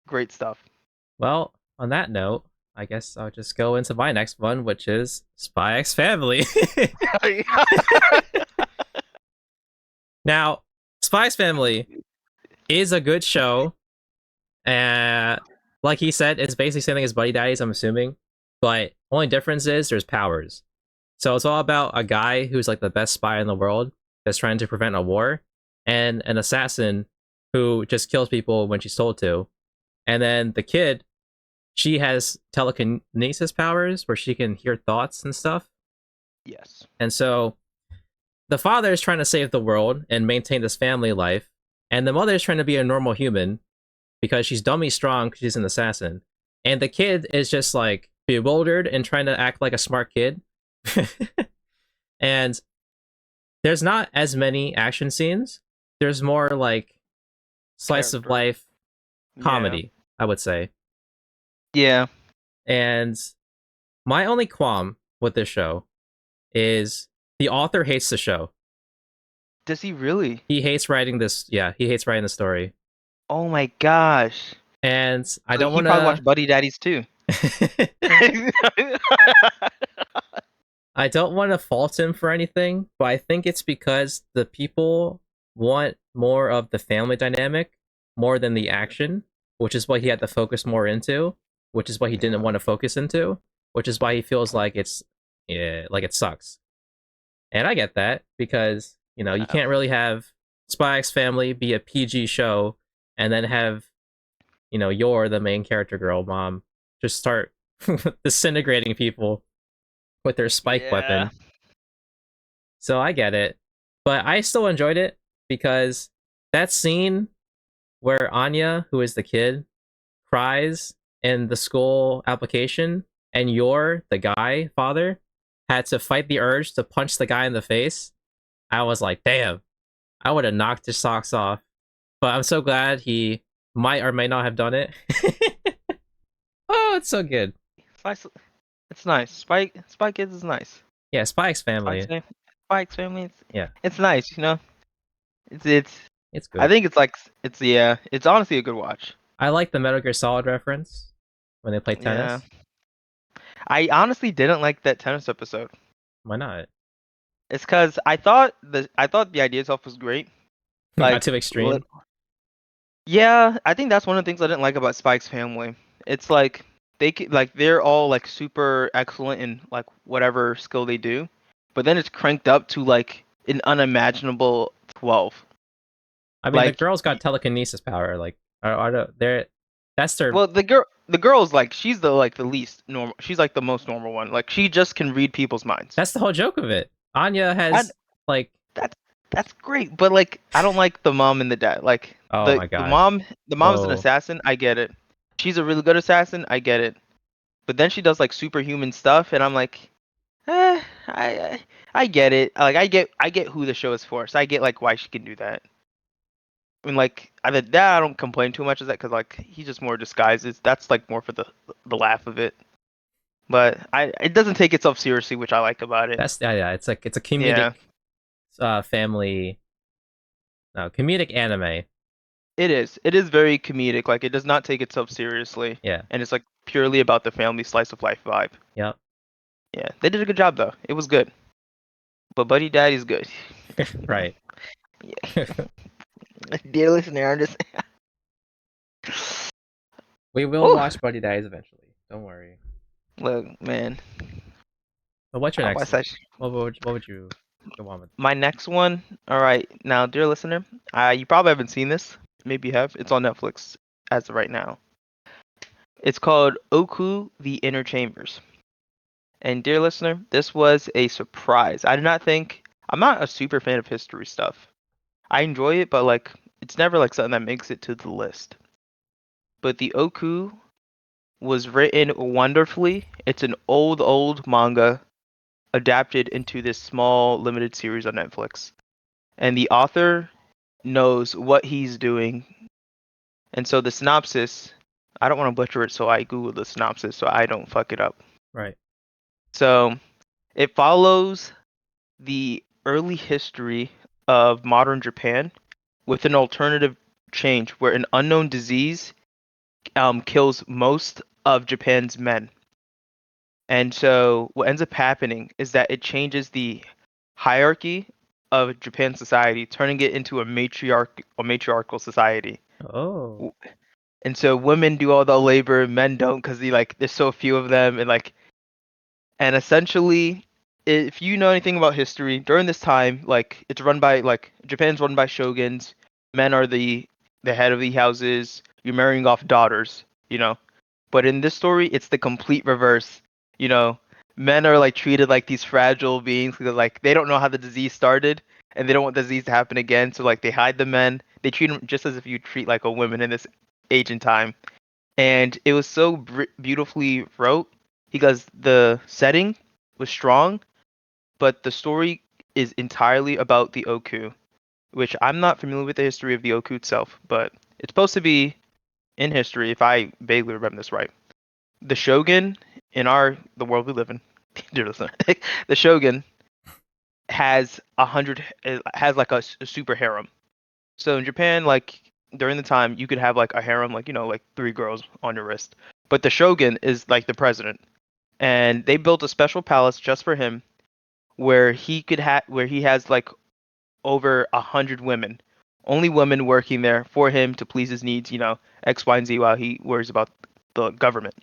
great stuff. Well, on that note, I guess I'll just go into my next one, which is Spy X Family. Now, Spy X Family is a good show. Like he said, it's basically something as Buddy Daddies, I'm assuming. But only difference is there's powers. So it's all about a guy who's like the best spy in the world that's trying to prevent a war, and an assassin who just kills people when she's told to. And then the kid, she has telekinesis powers where she can hear thoughts and stuff. Yes. And so the father is trying to save the world and maintain this family life, and the mother is trying to be a normal human because she's dummy strong because she's an assassin. And the kid is just like bewildered and trying to act like a smart kid. And there's not as many action scenes. There's more like slice of Character. life Yeah. comedy, I would say. Yeah. And my only qualm with this show is the author hates the show. Does he really? He hates writing this. Yeah, he hates writing the story. Oh my gosh. And I So don't he want probably watched to. Buddy Daddies too. I don't want to fault him for anything, but I think it's because the people want more of the family dynamic more than the action, which is what he had to focus more into, which is what he didn't Yeah. want to focus into, which is why he feels like it's yeah, like it sucks. And I get that because, you Yeah. can't really have Spy X Family be a PG show and then have, you're the main character girl mom just start disintegrating people with their spike Yeah. weapon. So I get it. But I still enjoyed it because that scene where Anya, who is the kid, cries in the school application and you're the guy, father, had to fight the urge to punch the guy in the face, I was like, damn, I would have knocked his socks off. But I'm so glad he might or may not have done it. Oh, it's so good. Spy, it's nice. Spy Kids is nice. Yeah, Spy X Spy Family. Spy X Family. Yeah. It's nice. It's It's I good. think it's honestly a good watch. I like the Metal Gear Solid reference when they play Yeah. tennis. I honestly didn't like that tennis episode. Why not? It's because I thought the idea itself was great. Not Like, too extreme. yeah, I think that's one of the things I didn't like about Spike's family. It's like like they're all like super excellent in like whatever skill they do, but then it's cranked up to like an unimaginable 12. I mean, the Like, girls got telekinesis power. Like, they're that's their well, the girl's like she's the least normal. She's like the most normal one. Like she just can read people's minds. that's the whole joke of it. Anya And has like, that's that's great, but like I don't like the mom and the dad. Like oh the my the god, mom the mom's an whoa, assassin. I get it. She's a really good assassin. I get it. But then she does like superhuman stuff, and I'm like, eh, I get it. Like I get who the show is for, so I get like why she can do that. I mean, like that I don't complain too much of that because like he's just more disguises. That's like more for the laugh of it. But it doesn't take itself seriously, which I like about it. that's yeah. It's like it's a comedic Yeah, family, no comedic anime. it is. It is very comedic. Like it does not take itself seriously, Yeah, and it's like purely about the family slice of life vibe. yep, Yeah, they did a good job though. It was good. But Buddy Daddy's good. right. Yeah. Dear listener, I'm just. We will Whew. watch Buddy Dies eventually. Don't worry. Look, man. But what's your I next was like, one? What would you go on with? my next one. All right, now, dear listener, you probably haven't seen this. Maybe you have. It's on Netflix as of right now. It's called Oku: The Inner Chambers. And dear listener, this was a surprise. I did not think. I'm not a super fan of history stuff. I enjoy it, but like, it's never like something that makes it to the list. But the Oku was written wonderfully. It's an old manga adapted into this small limited series on Netflix. And the author knows what he's doing. And so the synopsis, I don't want to butcher it, so I Googled the synopsis so I don't fuck it up. Right. So it follows the early history of modern Japan with an alternative change where an unknown disease kills most of Japan's men. And so what ends up happening is that it changes the hierarchy of Japan society, turning it into a matriarchal society. Oh, And so women do all the labor, men don't because there's so few of them, and essentially, if you know anything about history, during this time, like it's run by like Japan's run by shoguns. Men are the head of the houses. You're marrying off daughters, you know. But in this story, it's the complete reverse. You know, men are like treated like these fragile beings because like they don't know how the disease started and they don't want the disease to happen again. So like they hide the men. They treat them just as if you treat like a woman in this age and time. And it was so beautifully wrote because the setting was strong, but the story is entirely about the Oku, which I'm not familiar with the history of the Oku itself, but it's supposed to be in history if I vaguely remember this right. The shogun in the world we live in, dear listener, the shogun has like a super harem. So in Japan, like during the time, you could have like a harem, like like three girls on your wrist. But the shogun is like the president, and they built a special palace just for him, where he has like over 100 women, only women working there for him to please his needs, X, Y, and Z, while he worries about the government.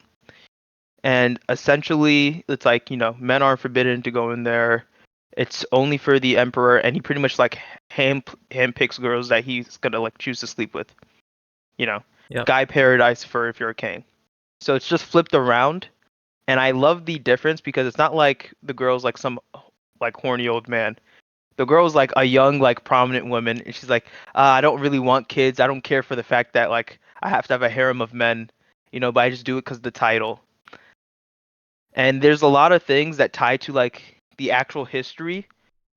And essentially, it's like men are forbidden to go in there. It's only for the emperor, and he pretty much like hand picks girls that he's gonna like choose to sleep with. You know, yep. guy paradise for if you're a king. So it's just flipped around, and I love the difference because it's not like the girl's like some like horny old man. The girl's like a young like prominent woman, and she's like, I don't really want kids. I don't care for the fact that like I have to have a harem of men, but I just do it because of the title. And there's a lot of things that tie to like the actual history,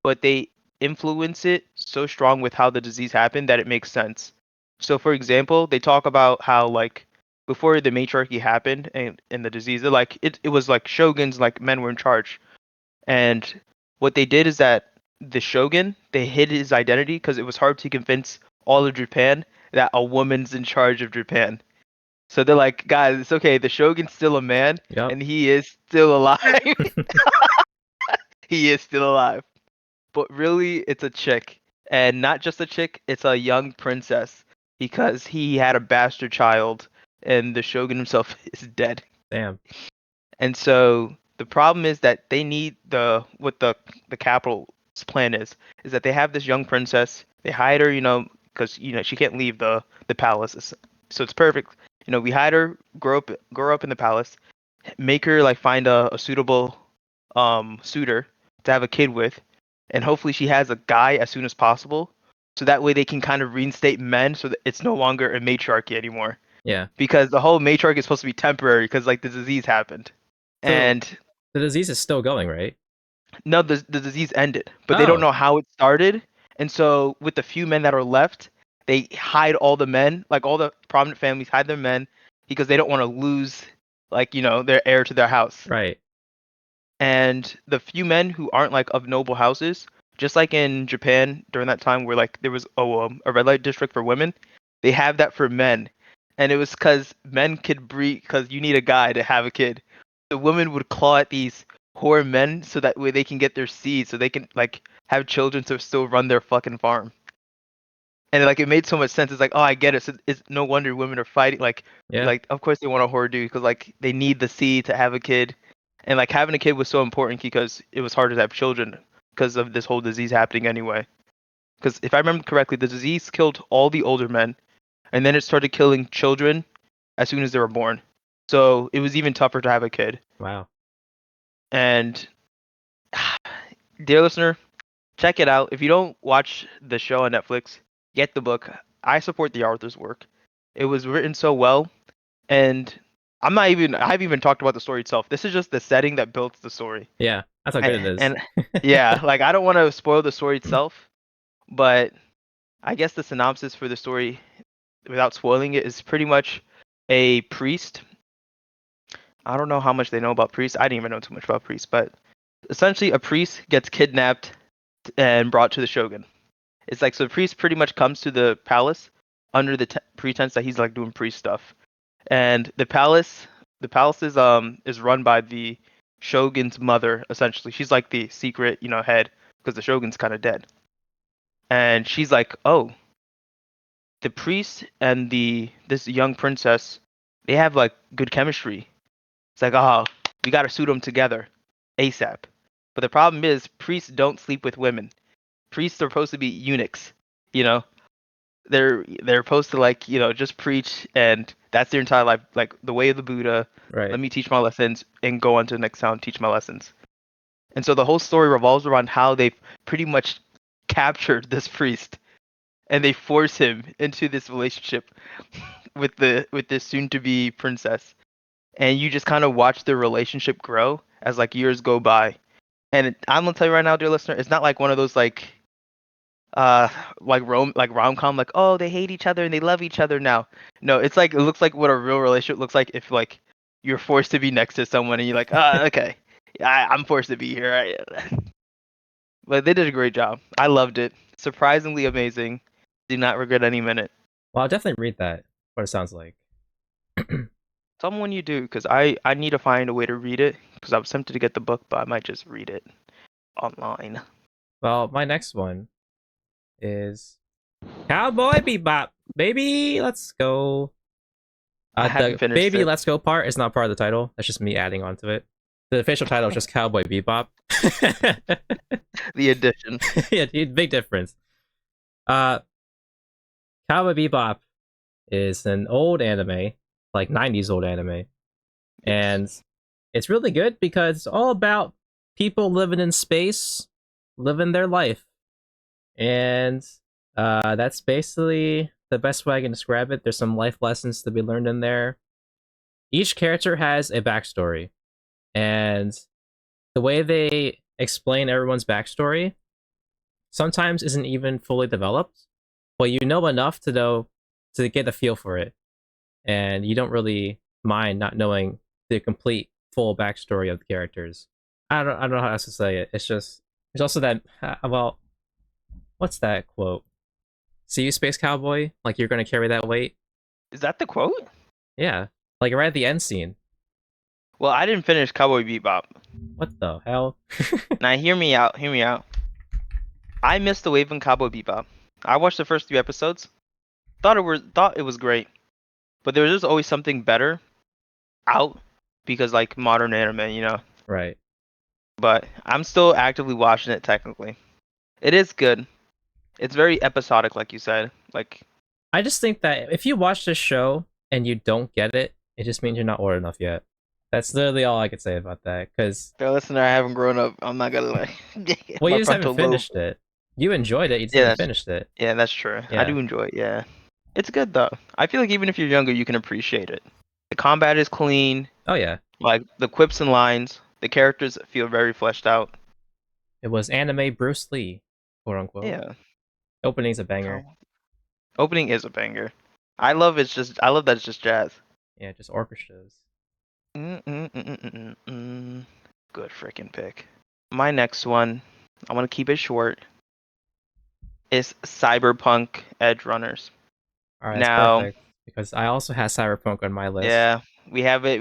but they influence it so strong with how the disease happened that it makes sense. So for example, they talk about how like before the matriarchy happened and the disease, like it was like shoguns, like men were in charge. And what they did is that the shogun, they hid his identity because it was hard to convince all of Japan that a woman's in charge of Japan. So they're like, guys, it's okay. The shogun's still a man, Yep. and he is still alive. He is still alive. But really, it's a chick, and not just a chick. It's a young princess because he had a bastard child, and the shogun himself is dead. Damn. And so the problem is that they need the capital's plan is that they have this young princess. They hide her, because she can't leave the palace. So it's perfect. We hide her, grow up in the palace, make her like find a suitable suitor to have a kid with, and hopefully she has a guy as soon as possible. So that way they can kind of reinstate men so that it's no longer a matriarchy anymore. Yeah. Because the whole matriarchy is supposed to be temporary because like the disease happened. So And the disease is still going, right? no, the disease ended, but they don't Oh, know how it started. And so, with the few men that are left, they hide all the men, like all the prominent families hide their men because they don't want to lose, like, their heir to their house. right. And the few men who aren't like of noble houses, just like in Japan during that time where like there was a red light district for women, they have that for men. And it was because men could breed, because you need a guy to have a kid. The women would claw at these poor men so that way they can get their seed, so they can like have children to still run their fucking farm. And like it made so much sense. It's like, oh, I get it. So it's no wonder women are fighting. Yeah. Like of course they want a whore dude because like they need the seed to have a kid, and like having a kid was so important because it was harder to have children because of this whole disease happening anyway. Because if I remember correctly, the disease killed all the older men, and then it started killing children as soon as they were born. So it was even tougher to have a kid. Wow. And dear listener, check it out. If you don't watch the show on Netflix, get the book. I support the author's work. It was written so well, and I haven't even talked about the story itself. This is just the setting that built the story. Yeah. That's how good it is. And yeah, like I don't want to spoil the story itself, but I guess the synopsis for the story, without spoiling it, is pretty much a priest. I don't know how much they know about priests. I didn't even know too much about priests, but essentially a priest gets kidnapped and brought to the shogun. It's like so the priest pretty much comes to the palace under the pretense that he's like doing priest stuff, and the palace is run by the shogun's mother essentially. She's like the secret head because the shogun's kind of dead, and she's like, oh, the priest and this young princess, they have like good chemistry. It's like, oh, we gotta suit them together ASAP. But the problem is priests don't sleep with women. Priests are supposed to be eunuchs, you know they're supposed to like just preach, and that's their entire life, like the way of the Buddha. Right. Let me teach my lessons and go on to the next town, teach my lessons. And so the whole story revolves around how they've pretty much captured this priest, and they force him into this relationship with this soon to be princess. And you just kind of watch their relationship grow as like years go by. And I'm gonna tell you right now, dear listener, it's not like one of those uh like rom-com, like, oh, they hate each other and they love each other now. No, it's like it looks like what a real relationship looks like if like you're forced to be next to someone and you're like, okay, I'm forced to be here. But they did a great job. I loved it. Surprisingly amazing. Do not regret any minute. Well, I'll definitely read that. What it sounds like. Tell me when you do, because I need to find a way to read it, because I was tempted to get the book, but I might just read it online. Well, my next one is Cowboy Bebop. Baby, let's go. I haven't The finished baby it. let's go part is not part of the title. That's just me adding on to it. The official title is just Cowboy Bebop. The edition. Yeah, dude, big difference. Uh, Cowboy Bebop is an old anime, like 90s old anime. Yes. And it's really good because it's all about people living in space, living their life. And that's basically the best way I can describe it. There's some life lessons to be learned in there. Each character has a backstory, and the way they explain everyone's backstory sometimes isn't even fully developed, but you know enough to get a feel for it, and you don't really mind not knowing the complete full backstory of the characters. I don't know how else to say it. It's just there's also that well, what's that quote? See you, space cowboy. Like you're gonna carry that weight. Is that the quote? Yeah, like right at the end scene. Well, I didn't finish Cowboy Bebop. What the hell? Now hear me out. Hear me out. I missed the wave in Cowboy Bebop. I watched the first 3 episodes. Thought it was great, but there was just always something better out because like modern anime. Right. But I'm still actively watching it technically. It is good. It's very episodic, like you said. Like, I just think that if you watch this show and you don't get it, it just means you're not old enough yet. That's literally all I could say about that. Because the listener, I haven't grown up. I'm not gonna lie. well, My you just haven't frontal lobe. finished it. You enjoyed it. You just Yeah, haven't that's finished it. yeah, that's true. I Yeah. do enjoy it. Yeah, it's good though. I feel like even if you're younger, you can appreciate it. The combat is clean. Oh yeah. Like the quips and lines, the characters feel very fleshed out. It was anime Bruce Lee, quote unquote. Yeah. Opening's a banger. Opening is a banger. I love that it's just jazz. Yeah, just orchestras. Mm-mm-mm-mm-mm-mm. Good freaking pick. My next one, I want to keep it short, is Cyberpunk Edge Runners. All right, that's Now, perfect because I also had Cyberpunk on my list. yeah, we have it.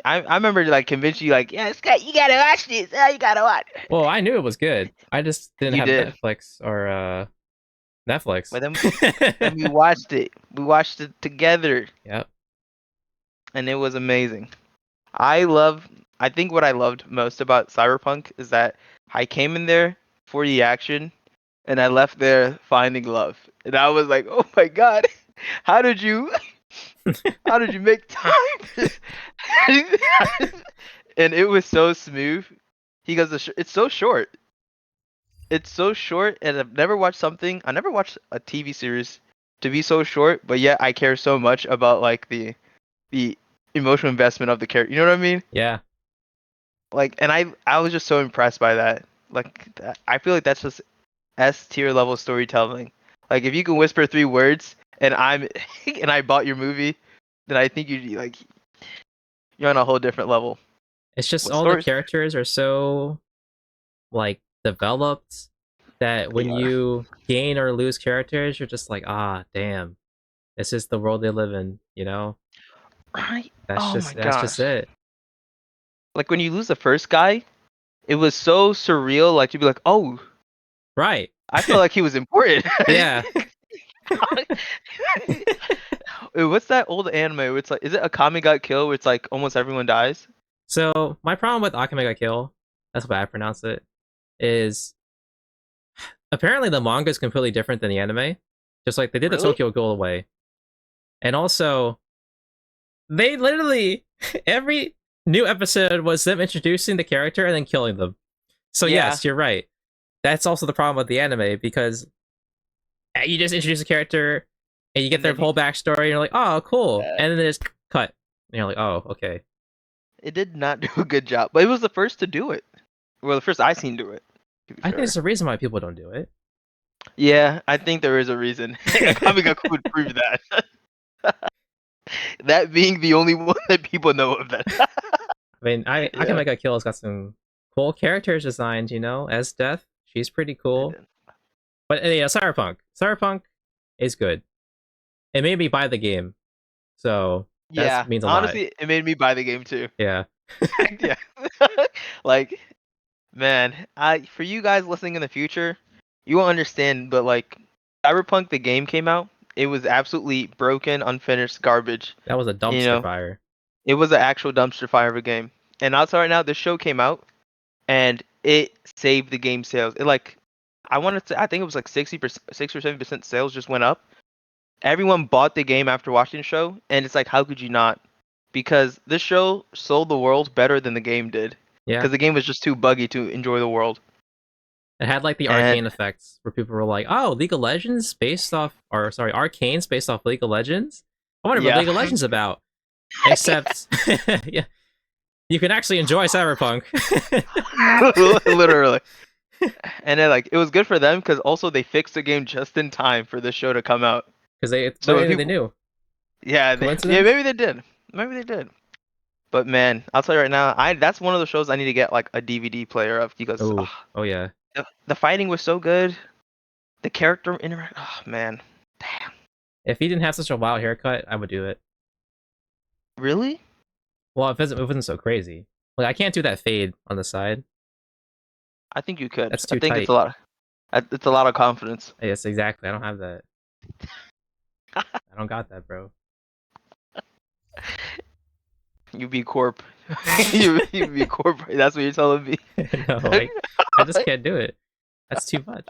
I remember like convincing you like, yeah, Scott, you gotta watch this. Oh, you gotta watch. Well, I knew it was good. I just didn't You have did, Netflix or Netflix. but then we watched it. We watched it together, Yep. and it was amazing. I think what I loved most about Cyberpunk is that I came in there for the action and I left there finding love. And I was like, "Oh my god. How did you how did you make time?" And it was so smooth. He goes, "It's so short. It's so short and I never watched a TV series to be so short, but yet I care so much about like the emotional investment of the character. You know what I mean? Yeah. Like, and I was just so impressed by that. Like, I feel like that's just S tier level storytelling. Like, if you can whisper 3 words and I'm and I bought your movie, then I think you're on a whole different level. It's just What all the stories? characters are so like developed that They when are. you gain or lose characters, you're just like, ah, damn, this is the world they live in. You know, Right? that's Oh just my that's just gosh. it. Like when you lose the first guy, it was so surreal. Like you'd be like, oh, Right. I feel like he was important. Yeah. What's that old anime where it's like, is it a Kami Got Kill where it's like almost everyone dies? So my problem with Akame ga Kill, that's what I pronounce it, is apparently the manga is completely different than the anime. Just like they did the Really? Tokyo Ghoul away, and also they literally every new episode was them introducing the character and then killing them. So Yeah. yes, you're right. That's also the problem with the anime because you just introduce a character and you get And their then whole backstory and you're like, oh, cool, yeah, and then they just cut. And you're like, oh, okay. it did not do a good job, but it was the first to do it. Well, the first I seen do it. To be I think fair. there's a reason why people don't do it. Yeah, I think there is a reason. Kami Got Kill would prove that. That being the only one that people know of that. I mean, Yeah, Akame ga Kill has got some cool characters designed, you know, as Death. She's pretty they cool. did. But yeah, Cyberpunk. Cyberpunk is good. It made me buy the game. So that Yeah, means a lot. honestly, it made me buy the game too. Yeah. Yeah, like man, I for you guys listening in the future, you won't understand, but like Cyberpunk the game came out, it was absolutely broken, unfinished garbage. That was a You dumpster know, fire. it was an actual dumpster fire of a game. And I'll tell you right now, this show came out and it saved the game sales. It like I think it was like 60%, 6 or 7% sales just went up. Everyone bought the game after watching the show, and it's like, how could you not? Because this show sold the world better than the game did. Yeah. Because the game was just too buggy to enjoy the world. It had like the And arcane effects where people were like, "Oh, League of Legends based off, or sorry, Arcane's based off League of Legends. I wonder what yeah, League of Legends about." Except, yeah, you can actually enjoy Cyberpunk literally. And then like it was good for them because also they fixed the game just in time for the show to come out. because they So if maybe they people, knew. yeah, yeah, Coincidence? maybe they did, maybe they did. But man, I'll tell you right now, I that's one of the shows I need to get like a DVD player of because Oh, oh yeah. the fighting was so good. The character interact. Oh man, damn. If he didn't have such a wild haircut, I would do it. Really? Well, if it wasn't so crazy. Like I can't do that fade on the side. I think you could. That's I too think it's tight. a lot. It's a lot of confidence. Yes, exactly. I don't have that. I don't got that, bro. You be corp. you be corp. That's what you're telling me. No, like I just can't do it. That's too much.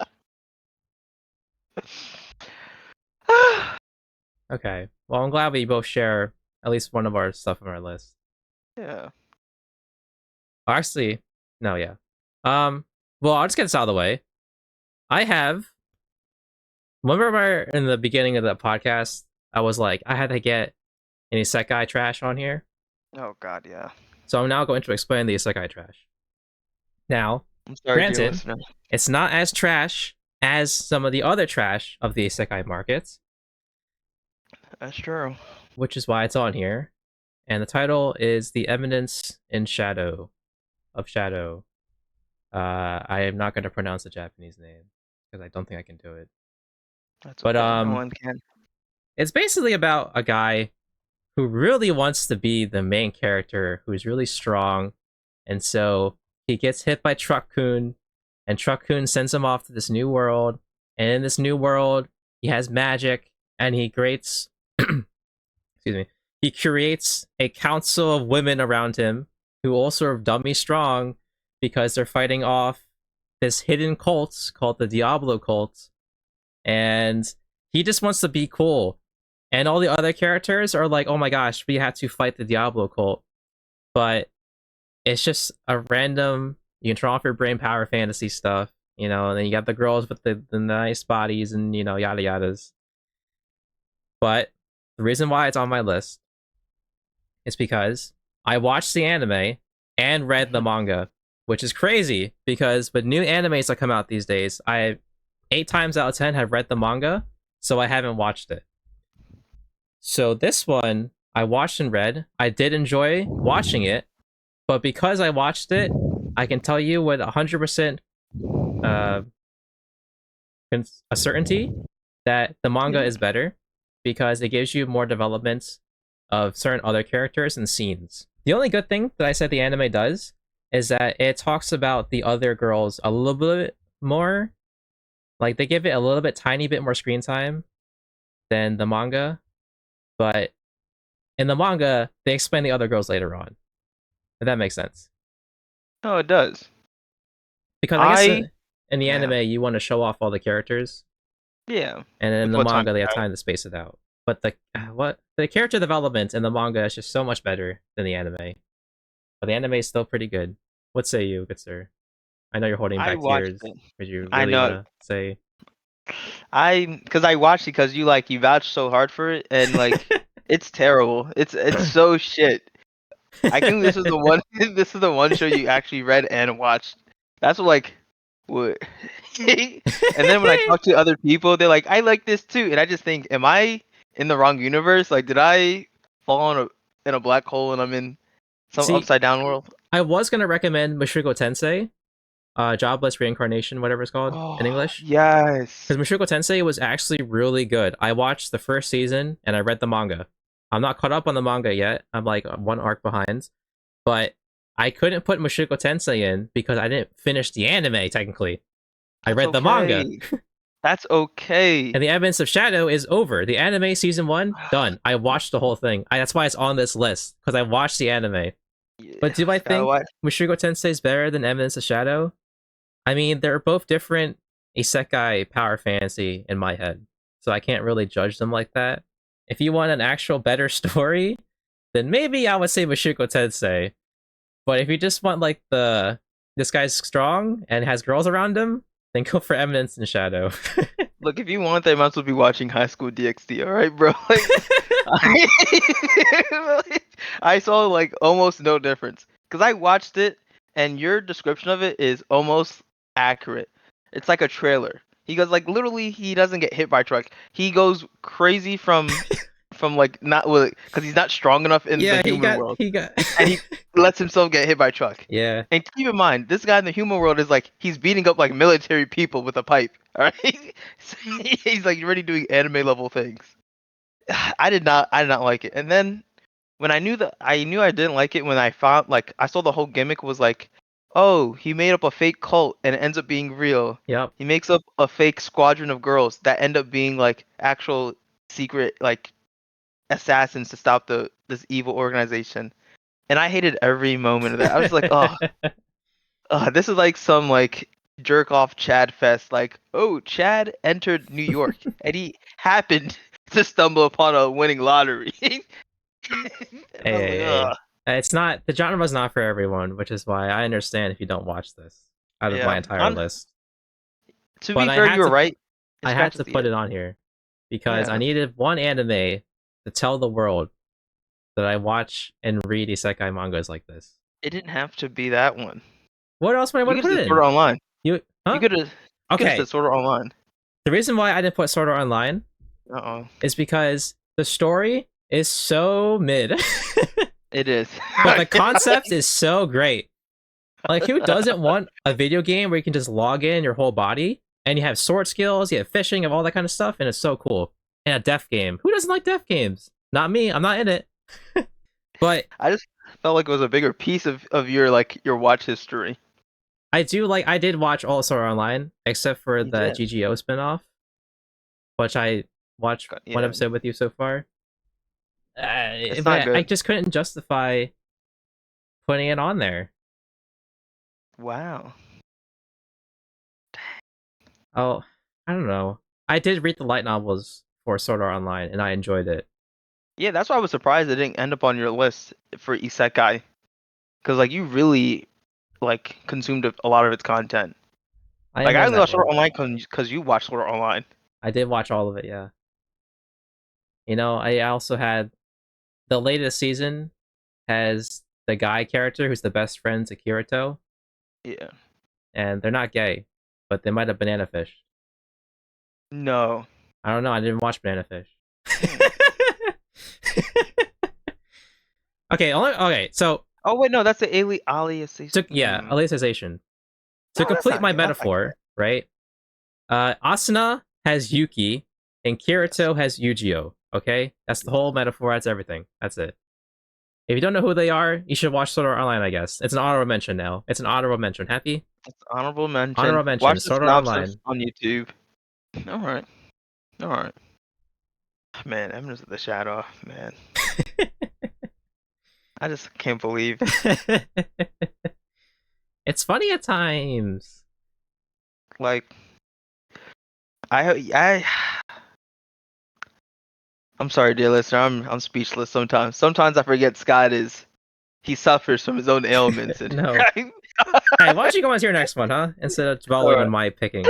Okay. Well, I'm glad we both share at least one of our stuff on our list. Yeah. Actually, no, yeah. Well, I'll just get this out of the way. I have. Remember in the beginning of the podcast, I was like, I had to get an isekai trash on here. Oh God, yeah. So I'm now going to explain the isekai trash. Now, I'm sorry, dear granted, listener. it's not as trash as some of the other trash of the isekai markets, That's true. which is why it's on here. And the title is The Eminence in Shadow of Shadow. I am not going to pronounce the Japanese name because I don't think I can do it. That's But okay. No one can. it's basically about a guy who really wants to be the main character, who's really strong, and so he gets hit by Truck-kun, and Truck-kun sends him off to this new world, and in this new world, he has magic, and he creates, excuse me, he creates a council of women around him who also are dummy strong because they're fighting off this hidden cult called the Diablo cult, and he just wants to be cool. And all the other characters are like, oh my gosh, we have to fight the Diablo cult. But it's just a random, you can turn off your brain power fantasy stuff, and then you got the girls with the nice bodies and, yada yadas. But the reason why it's on my list is because I watched the anime and read the manga, which is crazy because with new animes that come out these days, 8 times out of 10 have read the manga, so I haven't watched it. So this one, I watched and read. I did enjoy watching it, but because I watched it, I can tell you with 100% a certainty that the manga is better because it gives you more developments of certain other characters and scenes. The only good thing that I said the anime does is that it talks about the other girls a little bit more. Like, they give it a little bit, tiny bit more screen time than the manga. But in the manga, they explain the other girls later on. If that makes sense. No, it does. Because I guess in the anime, you want to show off all the characters. Yeah. And in the manga, they have time to space it out. But the character development in the manga is just so much better than the anime. But the anime is still pretty good. What say you, good sir? I know you're holding back tears. Would you really want to say? Because I watched it because you vouched so hard for it, and it's terrible. It's so shit. I think this is the one. This is the one show you actually read and watched. That's what. And then when I talk to other people, they're like, "I like this too," and I just think, "Am I in the wrong universe? Like, did I fall in a black hole and I'm in some upside down world?" I was gonna recommend Mushoku Tensei, Jobless Reincarnation, whatever it's called in English. Yes. Because Mushoku Tensei was actually really good. I watched the first season and I read the manga. I'm not caught up on the manga yet. I'm like one arc behind. But I couldn't put Mushoku Tensei in because I didn't finish the anime, technically. I read the manga. That's okay. And the Eminence of Shadow is over. The anime season 1, done. I watched the whole thing. That's why it's on this list, because I watched the anime. Yeah, but do I think Mushoku Tensei is better than Eminence of Shadow? I mean, they're both different isekai power fantasy in my head, so I can't really judge them like that. If you want an actual better story, then maybe I would say Mushoku Tensei. But if you just want this guy's strong and has girls around him, then go for Eminence in Shadow. Look, if you want that, I might as well be watching High School DxD, alright, bro? I saw almost no difference. Because I watched it, and your description of it is almost accurate. It's like a trailer. He goes, literally, he doesn't get hit by a truck. He goes crazy from not because he's not strong enough in the human world. And he lets himself get hit by a truck. Yeah. And keep in mind, this guy in the human world is he's beating up military people with a pipe. All right, he's like already doing anime level things. I did not like it. And then when I knew I didn't like it when I found like I saw the whole gimmick was like, oh, he made up a fake cult and it ends up being real. Yep. He makes up a fake squadron of girls that end up being like actual secret like assassins to stop this evil organization. And I hated every moment of that. I was like, oh, this is like some like jerk off Chad fest. Like, oh, Chad entered New York and he happened to stumble upon a winning lottery. And I was like, Hey, ugh. it's not the genre's not for everyone, which is why I understand if you don't watch this out of my Yeah. entire list. To But be fair, you were right. It I had scratches to the put itch. it on here because I Yeah. needed one anime to tell the world that I watch and read isekai mangas like this. It didn't have to be that one. What else would I You want to could have put said it Sword in? Art Online. You You huh? could have Okay. said Sword Art Online. The reason why I didn't put Sword Art Online Uh oh. is because the story is so mid, It is. but the concept is so great. Like, who doesn't want a video game where you can just log in your whole body and you have sword skills, you have fishing, you have all that kind of stuff, and it's so cool. And a death game. Who doesn't like death games? Not me. I'm not in it. But I just felt like it was a bigger piece of your like your watch history. I did watch all Sword Art Online except for You the did. GGO spinoff, which I watched one Yeah. episode with you so far. It's not But I good. just couldn't justify putting it on there. Wow. Oh, I don't know. I did read the light novels for Sword Art Online, and I enjoyed it. Yeah, that's why I was surprised it didn't end up on your list for Isekai. Because like you really like consumed a lot of its content. I Like am I in only that watched Sword mood. Art Online because you watched Sword Art Online. I did watch all of it, yeah. You know, I also had the latest season has the guy character who's the best friend to Kirito, Yeah. and they're not gay, but they might have banana fish. No. I don't know. I didn't watch Banana Fish. Hmm. Okay. So Oh wait, no, that's the alias. yeah, Hmm. aliasization. To No, that's complete not my good. That's not metaphor, right? Asuna has Yuki, and yes. Kirito has Yu-Gi-Oh. Okay, that's the whole metaphor. That's everything. That's it. If you don't know who they are, you should watch Sword Art Online. I guess it's an honorable mention now. It's an honorable mention. Happy It's honorable mention. honorable mention. Watch the Sword Art synopsis Online. on YouTube. All right. All right. Man, Eminence of the Shadow. Man, I just can't believe. It's funny at times. Like, I. I'm sorry, dear listener. I'm speechless sometimes. Sometimes I forget Scott is he suffers from his own ailments and. No. Hey, why don't you go on to your next one, huh? Instead of All dwelling on right. my picking.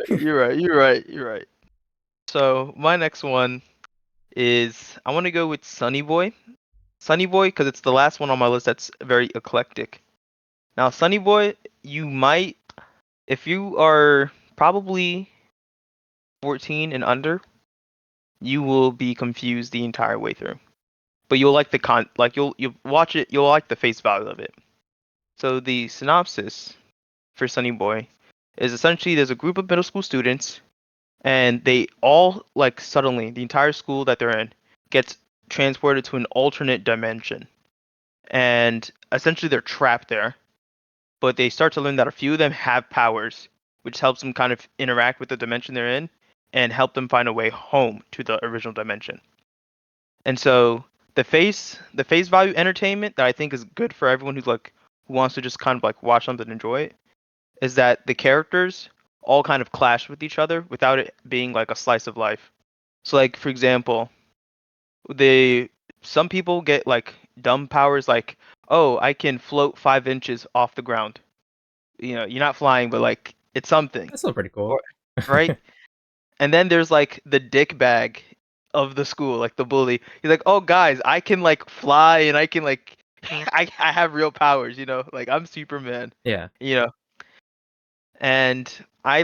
You're right. You're right. You're right. So my next one is I want to go with Sunny Boy. Sunny Boy because it's the last one on my list that's very eclectic. Now, Sunny Boy, you might, if you are probably 14 and under, you will be confused the entire way through. But you'll like like you'll watch it, you'll like the face value of it. So the synopsis for Sunny Boy is essentially there's a group of middle school students and they all like suddenly the entire school that they're in gets transported to an alternate dimension. And essentially they're trapped there, but they start to learn that a few of them have powers, which helps them kind of interact with the dimension they're in and help them find a way home to the original dimension. And so the face value entertainment that I think is good for everyone who wants to just kind of like watch something and enjoy it is that the characters all kind of clash with each other without it being like a slice of life. So like for example, they some people get like dumb powers like, oh, I can float 5 inches off the ground. You know, you're not flying, but like it's something. That's still pretty cool. Or right? And then there's like the dick bag of the school, like the bully. He's like, "Oh guys, I can like fly and I can like I have real powers, you know? Like I'm Superman." Yeah. You know. And I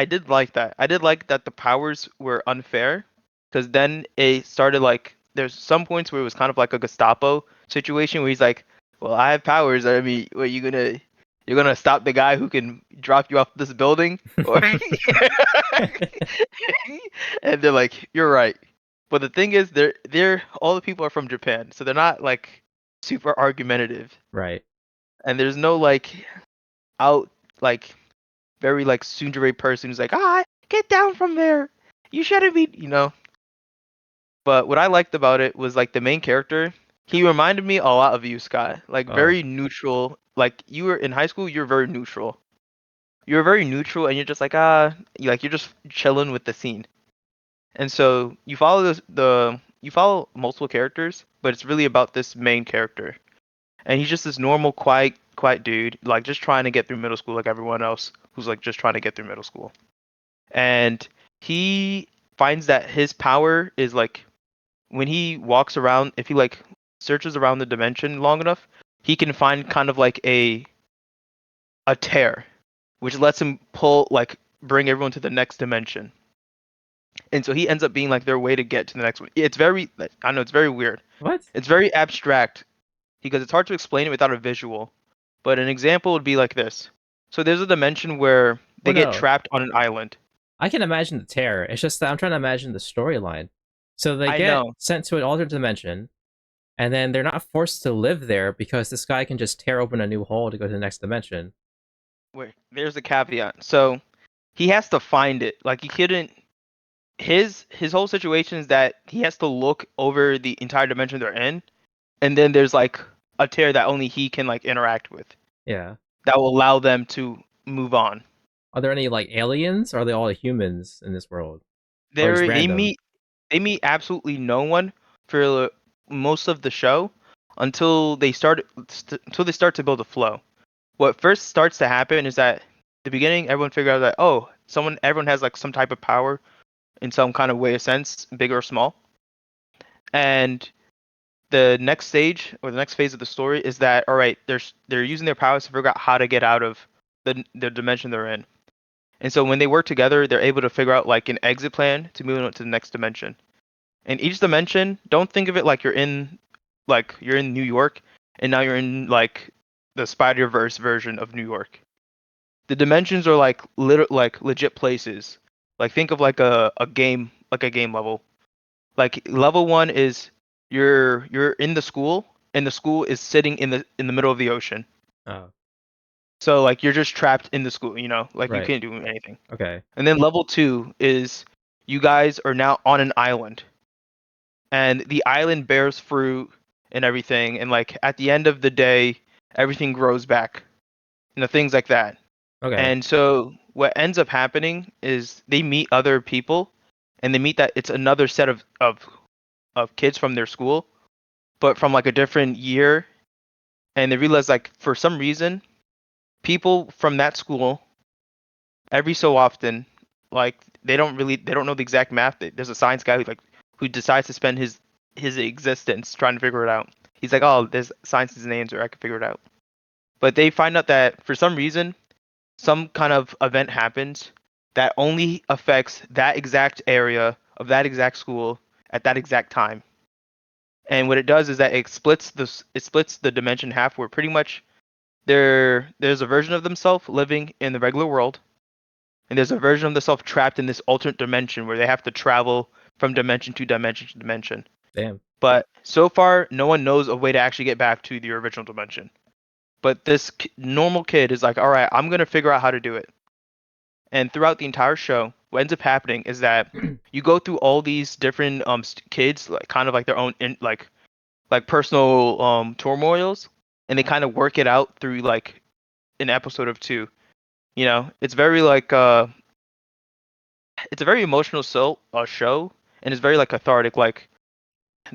did like that. I did like that the powers were unfair cuz then it started like there's some points where it was kind of like a Gestapo situation where he's like, "Well, I have powers. I mean, what are you going to You're gonna stop the guy who can drop you off this building, or and they're like, you're right. But the thing is, they're all the people are from Japan, so they're not like super argumentative, Right. and there's no like out like very like tsundere person who's like, get down from there. You shouldn't be, But what I liked about it was like the main character. He reminded me a lot of you, Scott. Like Oh, very neutral. Like you were in high school, you're very neutral. You're very neutral, and you're just like like you're just chilling with the scene. And so you follow you follow multiple characters, but it's really about this main character. And he's just this normal, quiet dude, like just trying to get through middle school, like everyone else who's like just trying to get through middle school. And he finds that his power is like when he walks around, if he like searches around the dimension long enough, he can find kind of like a tear, which lets him pull like bring everyone to the next dimension. And so he ends up being like their way to get to the next one. It's very I know it's very weird. what? It's very abstract because it's hard to explain it without a visual. But an example would be like this. So there's a dimension where they Well, get no. trapped on an island. I can imagine the terror. It's just that I'm trying to imagine the storyline. So they I get know. sent to an alternate dimension, and then they're not forced to live there because this guy can just tear open a new hole to go to the next dimension. Wait, there's a caveat. So he has to find it. Like he couldn't his whole situation is that he has to look over the entire dimension they're in, and then there's like a tear that only he can like interact with Yeah. that will allow them to move on. Are there any like aliens? Or are they all humans in this world? Or just They random? meet absolutely no one for most of the show until they start to build a flow. What first starts to happen is that the beginning everyone figures out that everyone has like some type of power in some kind of way or sense, big or small. And the next stage or the next phase of the story is that all right, they're using their powers to figure out how to get out of the dimension they're in. And so when they work together, they're able to figure out like an exit plan to move on to the next dimension. And each dimension, don't think of it like you're in New York and now you're in like the Spider-Verse version of New York. The dimensions are like legit places. Like think of like a game level. Like level 1 is you're in the school and the school is sitting in the middle of the ocean. Oh, So like you're just trapped in the school, like you right. can't do anything. Okay. And then level 2 is you guys are now on an island and the island bears fruit and everything, and like at the end of the day everything grows back. Things like that. Okay. And so what ends up happening is they meet other people and they meet that it's another set of kids from their school, but from like a different year, and they realize like for some reason people from that school every so often like they don't know the exact math. There's a science guy who decides to spend his existence trying to figure it out. He's like, oh, there's science's names or I can figure it out. But they find out that for some reason some kind of event happens that only affects that exact area of that exact school at that exact time. And what it does is that it splits the dimension in half where pretty much there's a version of themselves living in the regular world, and there's a version of themselves trapped in this alternate dimension where they have to travel from dimension to dimension to dimension. Damn. But so far, no one knows a way to actually get back to the original dimension. But this normal kid is like, all right, I'm gonna figure out how to do it. And throughout the entire show, what ends up happening is that you go through all these different kids, like kind of like their own like personal turmoils, and they kind of work it out through like an episode of two. It's very like it's a very emotional show, and it's very like cathartic. Like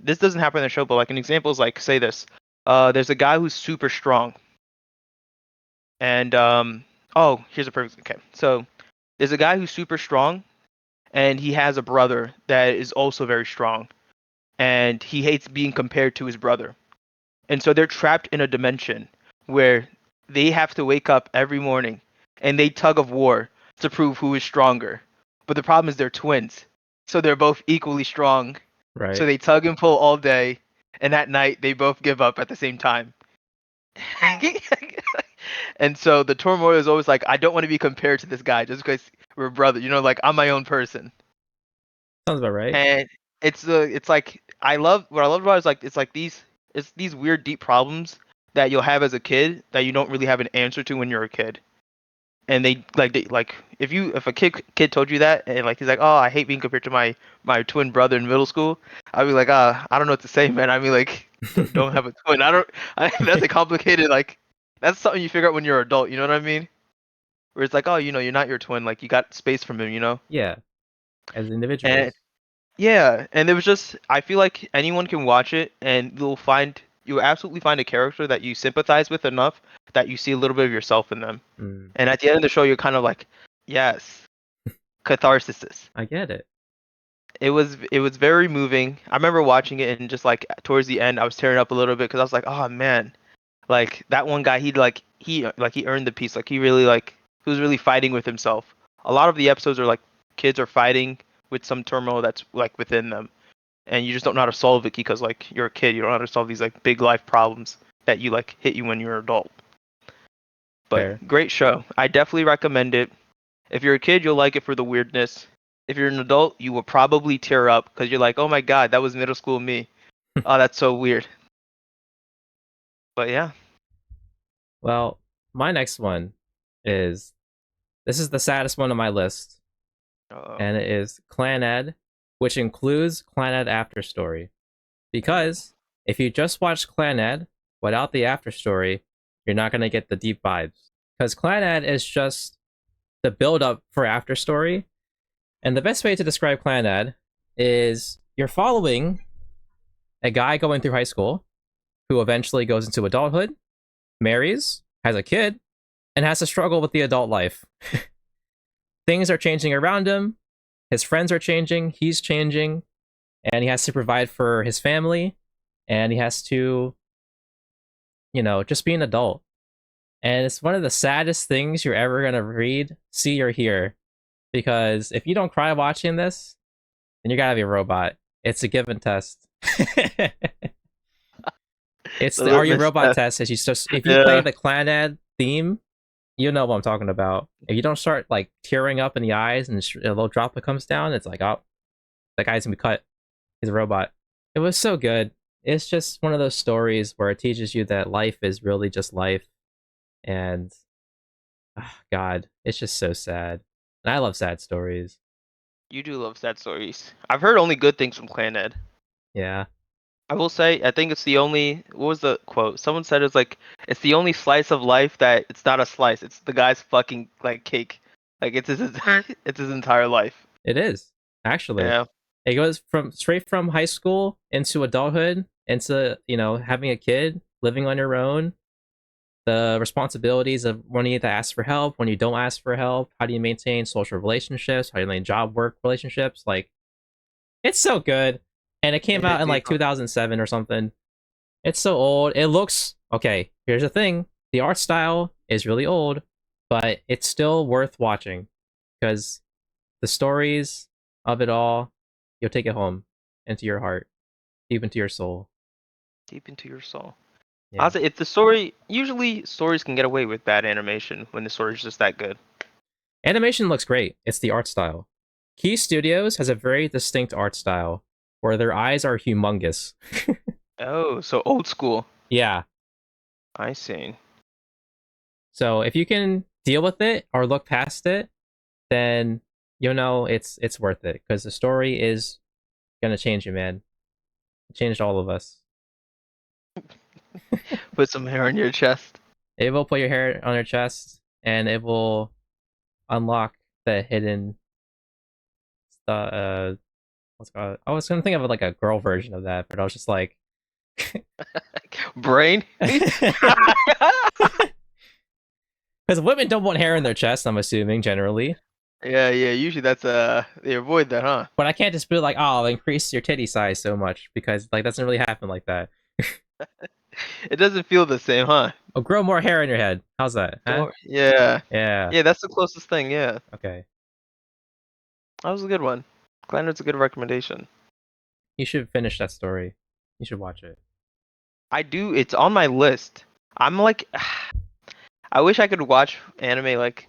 this doesn't happen in the show, but like an example is like say this. There's a guy who's super strong, and oh, here's a perfect. Okay, so there's a guy who's super strong, and he has a brother that is also very strong, and he hates being compared to his brother. And so they're trapped in a dimension where they have to wake up every morning and they tug of war to prove who is stronger. But the problem is they're twins. So they're both equally strong. So Right. they tug and pull all day, and at night they both give up at the same time. And so the turmoil is always like, I don't want to be compared to this guy just because we're brothers. Like I'm my own person. Sounds about right. And it's like what I love about it is like it's these weird deep problems that you'll have as a kid that you don't really have an answer to when you're a kid. And they if a kid told you that and like he's like, oh, I hate being compared to my twin brother in middle school, I'd be like, I don't know what to say, man. I mean, like, don't have a twin. That's a complicated, like, that's something you figure out when you're an adult. You know what I mean? Where it's like, oh, you're not your twin. Like, you got space from him. Yeah, as And individuals. yeah, and it was just, I feel like anyone can watch it and you'll absolutely find a character that you sympathize with enough that you see a little bit of yourself in them. Mm, And at the end of the show, you're kind of like, yes, catharsis. I get it. It was very moving. I remember watching it and just like towards the end, I was tearing up a little bit because I was like, oh man, like that one guy, he earned the piece. Like he was really fighting with himself. A lot of the episodes are like kids are fighting with some turmoil that's like within them, and you just don't know how to solve it because like you're a kid, you don't know how to solve these like big life problems that you like hit you when you're an adult. But Fair. great show. I definitely recommend it. If you're a kid, you'll like it for the weirdness. If you're an adult, you will probably tear up because you're like, oh my god, that was middle school me. Oh, that's so weird. But yeah. Well, my next one is this is the saddest one on my list, Uh, and it is Clan Ed, which includes Clan Ed After Story. Because if you just watch Clan Ed without the after story, you're not gonna get the deep vibes. Because Clan Ed is just the build up for after story, and the best way to describe Clan Ed is you're following a guy going through high school who eventually goes into adulthood, marries, has a kid, and has to struggle with the adult life. Things are changing around him. His friends are changing. He's changing. And he has to provide for his family. And he has to, just be an adult. And it's one of the saddest things you're ever going to read, see, or hear. Because if you don't cry watching this, then you gotta be a robot. It's a given test. It's the the Are You litmus Robot test. test. Is you just if you play Yeah. the Clan Ad theme, you know what I'm talking about. If you don't start like tearing up in the eyes and a little droplet comes down, it's like, oh, that guy's gonna be cut. He's a robot. It was so good. It's just one of those stories where it teaches you that life is really just life, and God, it's just so sad. And I love sad stories. You do love sad stories. I've heard only good things from Clan Ed. Yeah, I will say, I think it's the only. What was the quote? Someone said it's like it's the only slice of life that it's not a slice. It's the guy's fucking like cake. Like it's his it's his entire life. it is actually. Yeah. It goes from straight from high school into adulthood, into having a kid, living on your own, the responsibilities of when you need to ask for help, when you don't ask for help, how do you maintain social relationships, how do you maintain job work relationships. Like, it's so good. And it came It out is in like deep. 2007 or something. It's so old. It looks okay. Here's the thing: the art style is really old, but it's still worth watching because the stories of it all, you'll take it home into your heart, deep into your soul. Deep into your soul. Yeah. I'll say if the story usually stories can get away with bad animation when the story's just that good. Animation looks great. It's the art style. Key Studios has a very distinct art style where their eyes are humongous. Oh, so old school. Yeah. I see. So if you can deal with it or look past it, then it's worth it because the story is gonna change you, man. It changed all of us. Put some hair on your chest. It will put your hair on your chest and it will unlock the hidden what's it called? I was gonna think of like a girl version of that, but I was just like Brain. because women don't want hair in their chest, I'm assuming generally. Yeah, yeah. Usually that's they avoid that, huh? But I can't just be like, oh, increase your titty size so much because like that doesn't really happen like that. It doesn't feel the same, huh? Oh, grow more hair in your head. How's that? Huh? Yeah. Yeah. Yeah, that's the closest thing. Yeah, Okay. that was a good one. Glenard's a good recommendation. You should finish that story. You should watch it. I do. It's on my list. I'm like, I wish I could watch anime like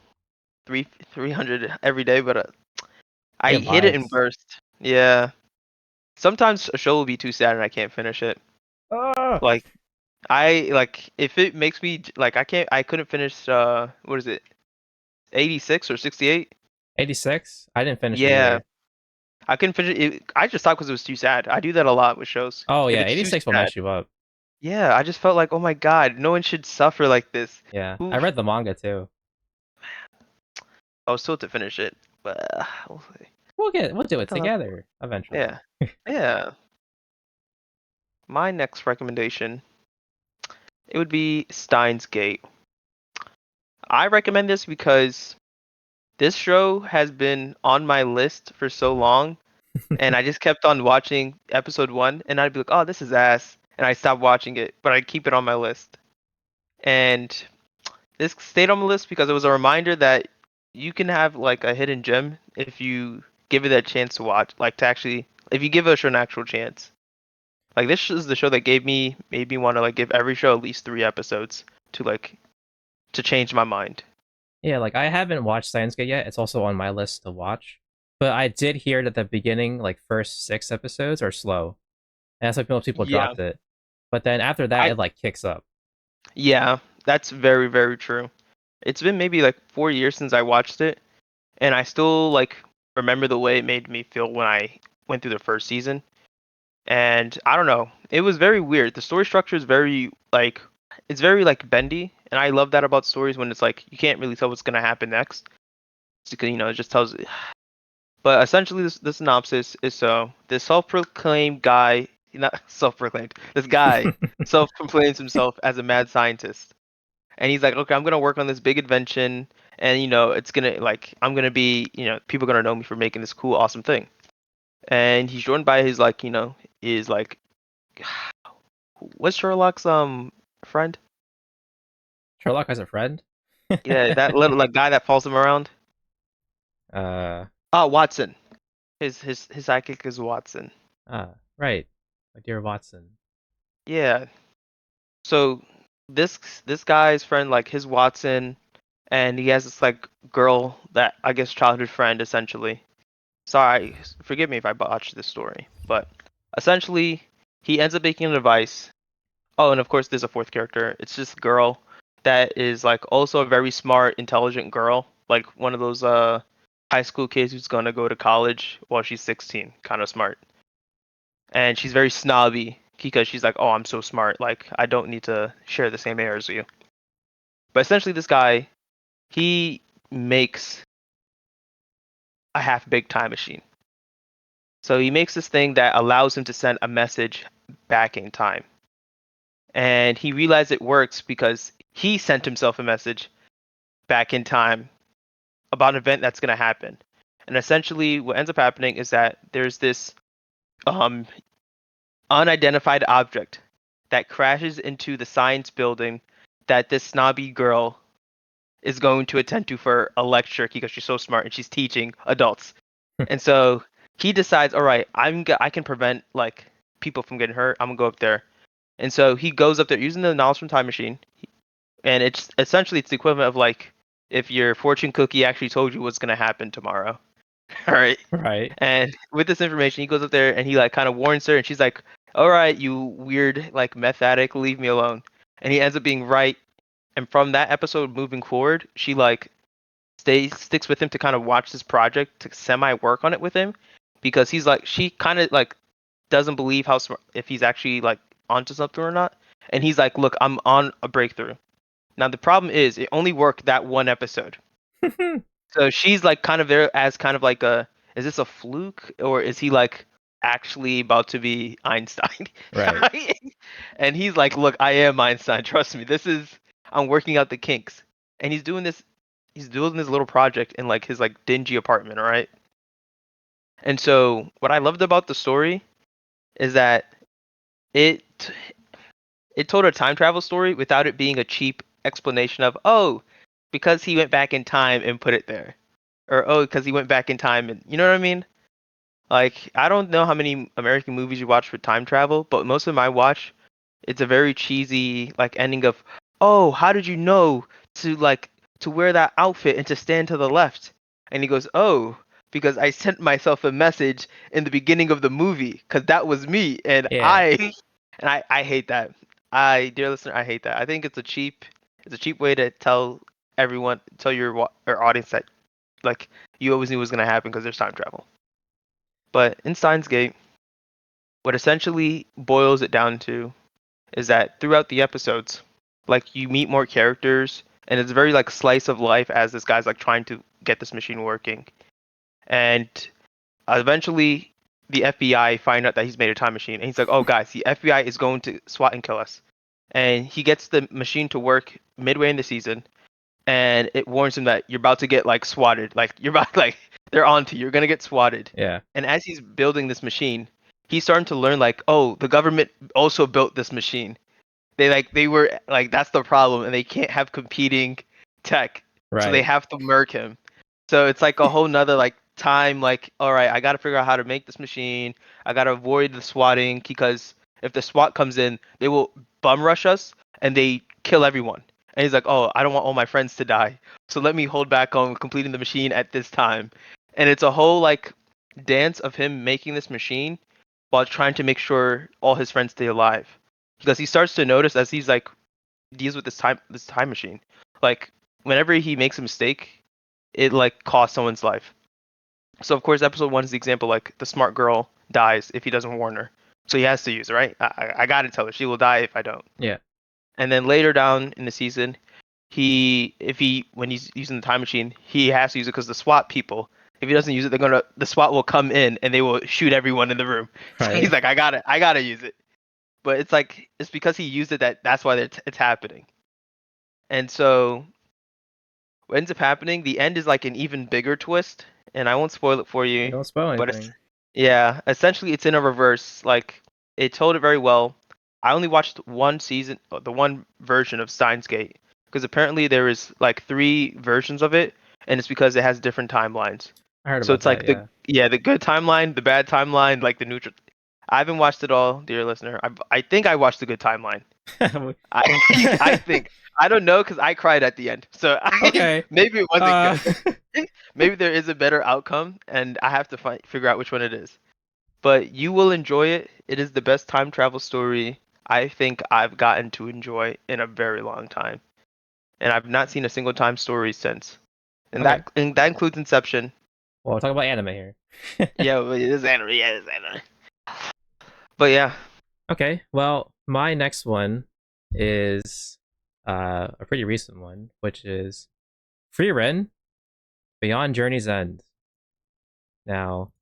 300 every day, but I It hit it in lags. bursts. Yeah. Sometimes a show will be too sad and I can't finish it. Ah! Like I like if it makes me like I couldn't finish what is it? 86 or 68? 86? I didn't finish it Yeah. either. I couldn't finish it. I just thought because it was too sad. I do that a lot with shows. Oh If yeah, it's too 86 will sad. mess you up. Yeah, I just felt like, oh my god, no one should suffer like this. Yeah, I Who read the manga too. I was told to finish it, but we'll see. We'll do it Sometimes that's together eventually. yeah. Yeah. My next recommendation, it would be Steins Gate. I recommend this because this show has been on my list for so long, and I just kept on watching episode one, and I'd be like, "Oh, this is ass," and I stopped watching it, but I keep it on my list. And this stayed on the list because it was a reminder that you can have like a hidden gem if you give it a chance to watch, like to actually, if you give a show an actual chance. Like this is the show that made me want to like give every show at least 3 episodes to like to change my mind. Yeah, like I haven't watched Science Gate yet. It's also on my list to watch. But I did hear that the beginning, like first 6 episodes, are slow, and that's why most people Yeah, dropped it. But then after that, I it like kicks up. yeah, that's very very true. It's been maybe like 4 years since I watched it, and I still like remember the way it made me feel when I went through the first season. And I don't know, it was very weird. The story structure is very like it's very like bendy, and I love that about stories when it's like you can't really tell what's gonna happen next. It's because it just tells. But essentially, the synopsis is so this self-proclaimed guy, not self-proclaimed, this guy self-proclaims himself as a mad scientist, and he's like, okay, I'm gonna work on this big invention, and it's gonna like I'm gonna be, people are gonna know me for making this cool, awesome thing. And he's joined by his like, is like, what's Sherlock's friend? Sherlock has a friend. Yeah, that little like guy that follows him around. uh, Oh, Watson. His sidekick is Watson. right. My dear Watson. Yeah. So this guy's friend, like his Watson, and he has this like girl that I guess childhood friend essentially. Sorry, forgive me if I botched this story, but essentially he ends up making a device. Oh, and of course there's a fourth character. It's this girl that is like also a very smart, intelligent girl, like one of those high school kids who's gonna go to college while she's 16, kind of smart. And she's very snobby because she's like, "Oh, I'm so smart. Like I don't need to share the same air as you." But essentially, this guy he makes a half-baked time machine. So he makes this thing that allows him to send a message back in time. And he realized it works because he sent himself a message back in time about an event that's going to happen. And essentially, what ends up happening is that there's this um, unidentified object that crashes into the science building that this snobby girl is going to attend to for a lecture because she's so smart and she's teaching adults. And so he decides, all right, I can prevent like people from getting hurt. I'm gonna go up there. And so he goes up there using the knowledge from time machine, and it's essentially it's the equivalent of like if your fortune cookie actually told you what's gonna happen tomorrow. All right. Right. And with this information, he goes up there and he like kind of warns her, and she's like, "All right, you weird like meth addict, leave me alone." And he ends up being right. And from that episode moving forward, she like sticks with him to kind of watch this project to semi work on it with him because he's like she kind of like doesn't believe how smart if he's actually like onto something or not. And he's like, "Look, I'm on a breakthrough." Now the problem is it only worked that one episode. So she's like kind of there as kind of like a, is this a fluke or is he like actually about to be Einstein? Right. And he's like, look, I am Einstein. Trust me. I'm working out the kinks. And he's doing this little project in like his like dingy apartment, all right? And so what I loved about the story is that it it told a time travel story without it being a cheap explanation of, oh, because he went back in time and put it there. Or oh, because he went back in time and you know what I mean? Like I don't know how many American movies you watch for time travel, but most of them I watch, it's a very cheesy like ending of, oh, how did you know to like to wear that outfit and to stand to the left?" And he goes, "Oh, because I sent myself a message in the beginning of the movie, because that was me, and Yeah. I hate that. Dear listener, I hate that. I think it's a cheap way to tell your audience that like you always knew was gonna happen because there's time travel. But in Steins Gate, what essentially boils it down to is that throughout the episodes, like you meet more characters, and it's very like slice of life as this guy's like trying to get this machine working, and eventually the FBI find out that he's made a time machine, and he's like, "Oh guys, the FBI is going to SWAT and kill us," and he gets the machine to work midway in the season, and it warns him that you're about to get like swatted, like you're about like they're on to you, you're gonna get swatted. Yeah. And as he's building this machine, he's starting to learn like, oh, the government also built this machine. They were like that's the problem, and they can't have competing tech, so they Right. have to merc him. So it's like a whole nother like time like, all right, I got to figure out how to make this machine. I got to avoid the swatting because if the SWAT comes in, they will bum rush us and they kill everyone. And he's like, oh, I don't want all my friends to die, so let me hold back on completing the machine at this time. And it's a whole like dance of him making this machine while trying to make sure all his friends stay alive, because he starts to notice as he's like deals with this time machine, like whenever he makes a mistake, it like costs someone's life. So of course, episode one is the example. Like the smart girl dies if he doesn't warn her, so he has to use it. Right? I gotta tell her she will die if I don't. Yeah. And then later down in the season, when he's using the time machine, he has to use it because the SWAT people. If he doesn't use it, the SWAT will come in and they will shoot everyone in the room. So he's Right. like, I gotta use it. But it's like it's because he used it that's why it's happening. And so what ends up happening, the end is like an even bigger twist, and I won't spoil it for You you, don't spoil but it's anything. yeah, essentially it's in a reverse. Like it told it very well. I only watched one season, the one version of Steins Gate, because apparently there is like three versions of it, and it's because it has different timelines. I heard So about it's that. like Yeah. the good timeline, the bad timeline, like the neutral. I haven't watched it all, dear listener. I think I watched the good timeline. I I think I don't know because I cried at the end, so Okay. maybe it wasn't Uh. good. Maybe there is a better outcome, and I have to figure out which one it is. But you will enjoy it. It is the best time travel story I think I've gotten to enjoy in a very long time, and I've not seen a single time story since. Okay. And that includes Inception. Well, we'll talk about anime here. Yeah, but it is anime. Yeah, it is anime. But yeah, Okay. Well, my next one is a pretty recent one, which is Frieren Beyond Journey's End. Now,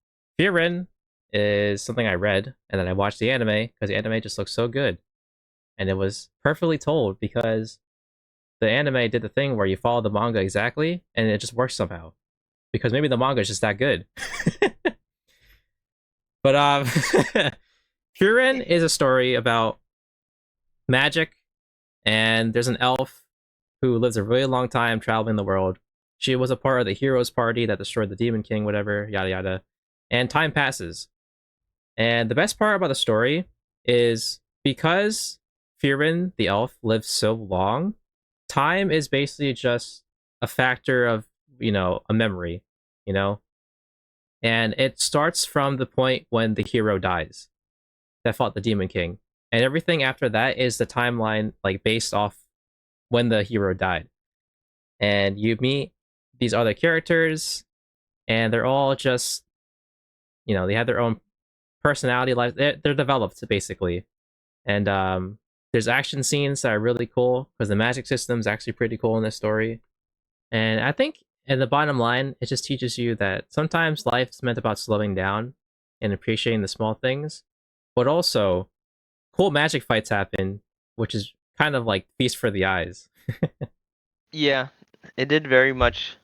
Frieren is something I read, and then I watched the anime because the anime just looks so good, and it was perfectly told because the anime did the thing where you follow the manga exactly, and it just works somehow. Because maybe the manga is just that good. But Frieren is a story about magic, and there's an elf who lives a really long time traveling the world. She was a part of the heroes party that destroyed the Demon King, whatever, yada yada. And time passes. And the best part about the story is because Frieren, the elf, lives so long, time is basically just a factor of, a memory, you know? And it starts from the point when the hero dies that fought the Demon King. And everything after that is the timeline, like based off when the hero died. And you meet these other characters, and they're all just, they have their own personality life. They're developed basically. And there's action scenes that are really cool because the magic system is actually pretty cool in this story. And I think, in the bottom line, it just teaches you that sometimes life's meant about slowing down and appreciating the small things, but also cool magic fights happen, which is kind of like feast for the eyes. yeah, it did very much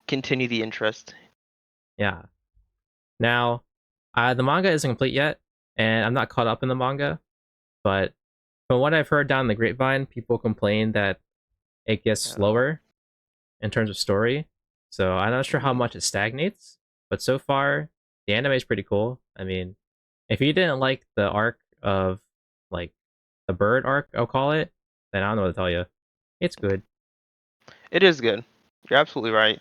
continue the interest. Yeah. Now, the manga isn't complete yet, and I'm not caught up in the manga, but from what I've heard down the grapevine, people complain that it gets Uh, slower in terms of story. So I'm not sure how mm, much it stagnates, but so far the anime is pretty cool. I mean, if you didn't like the arc of like the bird arc, I'll call it, then I don't know what to tell you. It's good. It is good. You're absolutely right.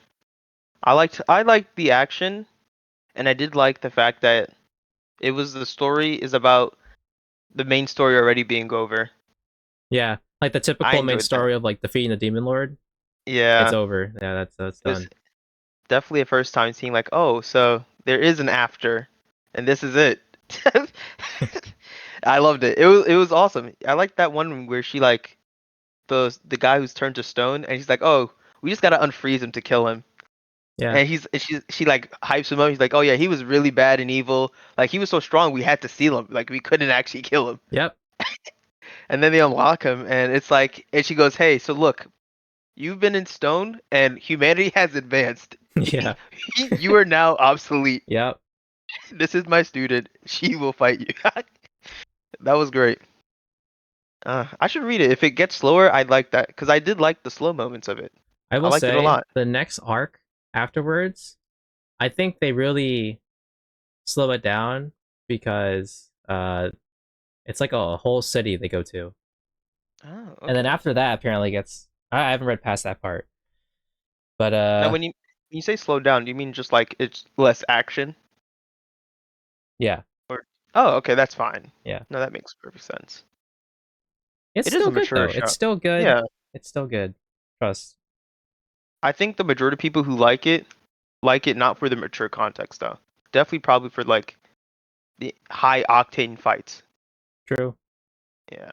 I liked the action, and I did like the fact that the story is about the main story already being over. Yeah, like the I typical main enjoyed that. story of like defeating the demon lord. It's Yeah, over. Yeah, that's it was done. definitely a first time seeing like, oh, so there is an after, and this is it. I loved it. It was awesome. I liked that one where she like the guy who's turned to stone, and he's like, oh, we just gotta unfreeze him to kill him. Yeah. And she like hypes him up. He's like, oh yeah, he was really bad and evil. Like he was so strong, we had to seal him. Like we couldn't actually kill him. Yep. And then they unlock him, and it's like, and she goes, hey, so look, you've been in stone, and humanity has advanced. Yeah. You are now obsolete. Yep. This is my student. She will fight you. That was great. I should read it. If it gets slower, I'd like that because I did like the slow moments of it. I I will liked it a say lot. the next arc afterwards, I think they really slow it down because it's like a whole city they go to. Oh, And then okay. after that apparently gets I haven't read past that part. But Now, when you say slow down, do you mean just like it's less action? yeah. Or oh, okay, that's fine. Yeah. No, that makes perfect sense. It's It is still a good mature though. It's show. still good. Yeah, It's still good. Trust. I think the majority of people who like it not for the mature context though. Definitely, probably for like the high octane fights. True. Yeah,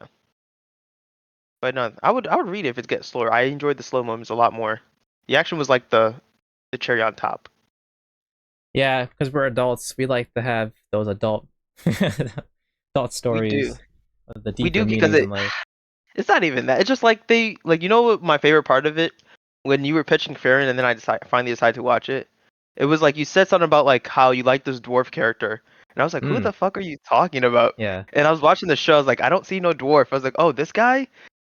but no, I would read it if it gets slower. I enjoyed the slow moments a lot more. The action was like the cherry on top. Yeah, because we're adults, we like to have those adult We do, stories of the we deeper do because meanings in life. it's not even that. It's just like they like what my favorite part of it when you were pitching Farron and then finally decided to watch it. It was like you said something about like how you like this dwarf character, and I was like, who Mm, the fuck are you talking about? yeah. And I was watching the show. I was like, I don't see no dwarf. I was like, oh, this guy,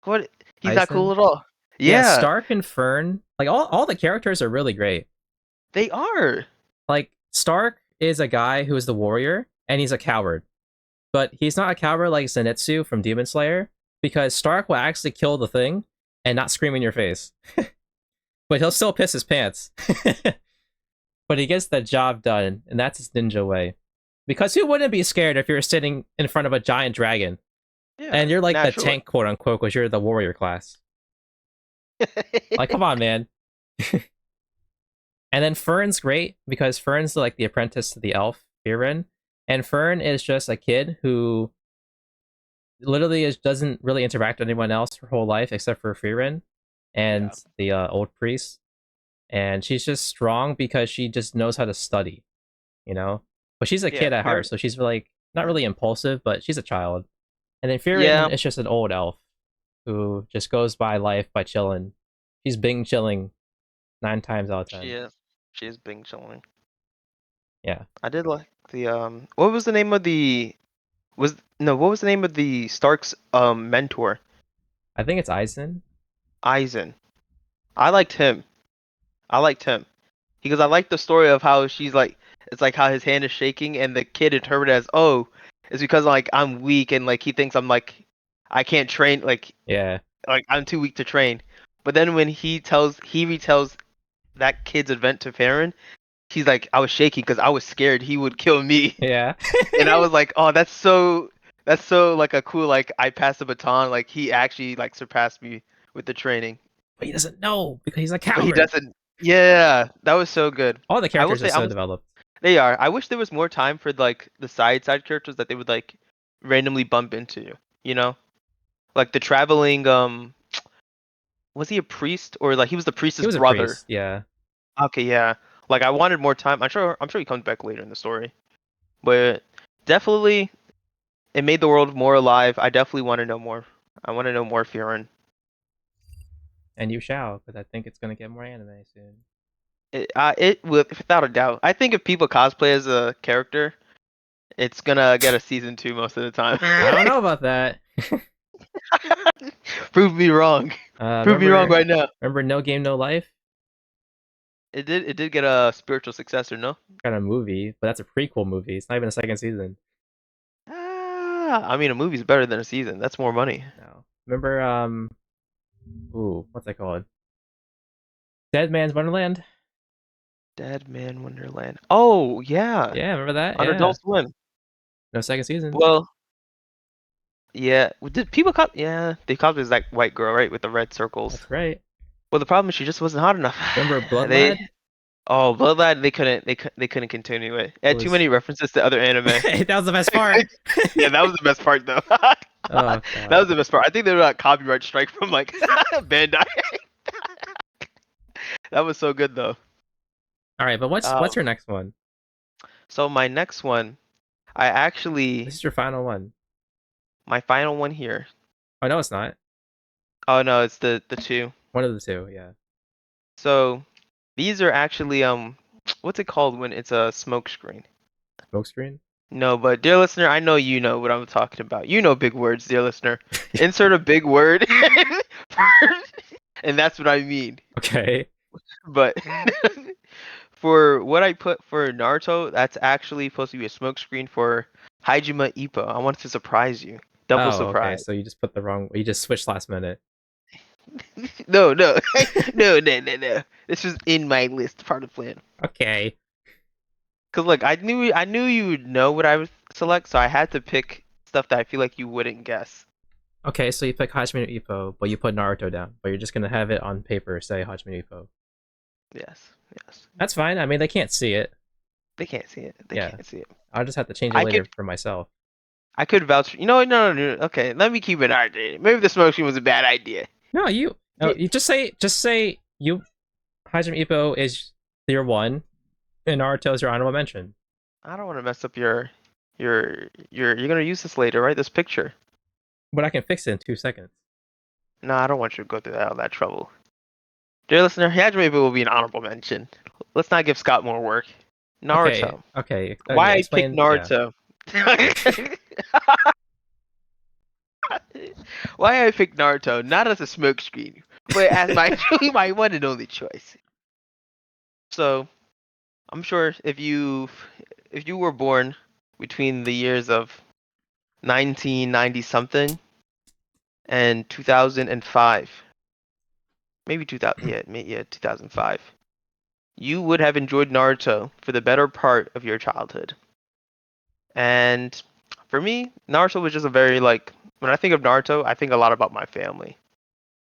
what? He's not cool Eisen. at all. Yeah, Yeah, Stark and Fern, like all the characters are really great. they are. Like Stark is a guy who is the warrior and he's a coward. But he's not a coward like Zenitsu from Demon Slayer because Stark will actually kill the thing and not scream in your face. But he'll still piss his pants. But he gets the job done, and that's his ninja way. Because who wouldn't be scared if you're sitting in front of a giant dragon Yeah, and you're like the naturally. tank, quote unquote, because you're the warrior class? Like, come on, man. And then Fern's great because Fern's like the apprentice to the elf, Viren. And Fern is just a kid who literally doesn't really interact with anyone else her whole life except for Frieren and Yeah, the old priest. And she's just strong because she just knows how to study, you know? But she's a yeah, kid at heart, so she's like not really impulsive, but she's a child. And then yeah. Frieren is just an old elf who just goes by life by chilling. She's Bing chilling 9 times out of She 10. is. She is being chilling. Yeah. I did like the What was the name of the was no? What was the name of the Stark's mentor? I think it's Eisen. Eisen. I liked him. I liked him because I liked the story of how she's like, it's like how his hand is shaking and the kid interpreted as, oh, it's because like I'm weak and like he thinks I'm like I can't train Yeah. like I'm too weak to train. But then when he retells that kid's event to Farron, he's like, I was shaking because I was scared he would kill me, Yeah. and I was like, oh, that's so like a cool like I passed the baton, like he actually like surpassed me with the training. But he doesn't know because he's a But he coward. doesn't. Yeah, that was so good. All the I will characters are say, so developed. they are. I wish there was more time for like the side characters that they would like randomly bump into. You know, like the traveling. Was he a priest or like he was the He priest's was a brother? priest, yeah. Okay, yeah. Like I wanted more time. I'm sure he comes back later in the story, but definitely it made the world more alive. I definitely want to know more. I want to know more Fiorun. And you shall, because I think it's gonna get more anime soon. It without a doubt. I think if people cosplay as a character, it's gonna get a season 2 most of the time. I don't know about that. Prove me wrong. Prove me wrong Remember, right now. remember No Game No Life? It did get a spiritual successor, no? Kind of movie, but that's a prequel movie. It's not even a second season. I mean a movie's better than a season. That's more money. No. Remember, ooh, what's that called? Dead Man's Wonderland. Dead Man Wonderland. Oh yeah, Yeah, remember that? on Yeah. Adult Swim. No second season. Well, yeah. Did people call? Yeah, they called this like white girl, right, with the red circles. That's right. Well, the problem is she just wasn't hot enough. Remember Blood They Lad? Oh, Blood Lad, they couldn't continue it. It It had too was many references to other anime. that was the best part. Yeah, that was the best part though. Oh That god. was the best part. I think they got copyright strike from like Bandai. That was so good though. All right, but what's Um, your next one? so my next one, I This actually is your final one. my final one here. Oh no, it's not. Oh no, it's the two. One of the two. Yeah. So these are actually what's it called when it's a smoke screen? Smoke screen. No, but dear listener, I know you know what I'm talking about. You know big words, dear listener. Insert a big word, and that's what I mean. Okay. But for what I put for Naruto, that's actually supposed to be a smokescreen for Hajime Ippo. I wanted to surprise you. Double Oh, okay. surprise. So you just put the wrong. You just switched last minute. No, no, no. This was in my list, part of the plan. Okay. Cause look, I knew you would know what I would select, so I had to pick stuff that I feel like you wouldn't guess. Okay. So you pick Hajime no Ippo, but you put Naruto down. But you're just gonna have it on paper say Hajime no Ippo. Yes, yes. That's fine. I mean, they can't see it. They can't see it. They Yeah. can't see it. I'll just have to change it I could later for myself. I could vouch. You know what? No. Okay, let me keep it R-rated. Maybe the smoke screen was a bad idea. No, you. No, Yeah, you just say you. Hajime Ippo is your one, and Naruto is your honorable mention. I don't want to mess up you're gonna use this later, right? This picture. But I can fix it in 2 seconds. No, I don't want you to go through all that trouble. Dear listener, Hajime will be an honorable mention. Let's not give Scott more work. Okay. Naruto. Okay. Why Yeah. I picked Explain. Yeah. Naruto? Why I picked Naruto, not as a smokescreen, but as my my one and only choice. So I'm sure if you were born between the years of 1990 something and 2005, maybe 2000, yeah, 2005, you would have enjoyed Naruto for the better part of your childhood. And for me, Naruto was just a very like when I think of Naruto, I think a lot about my family.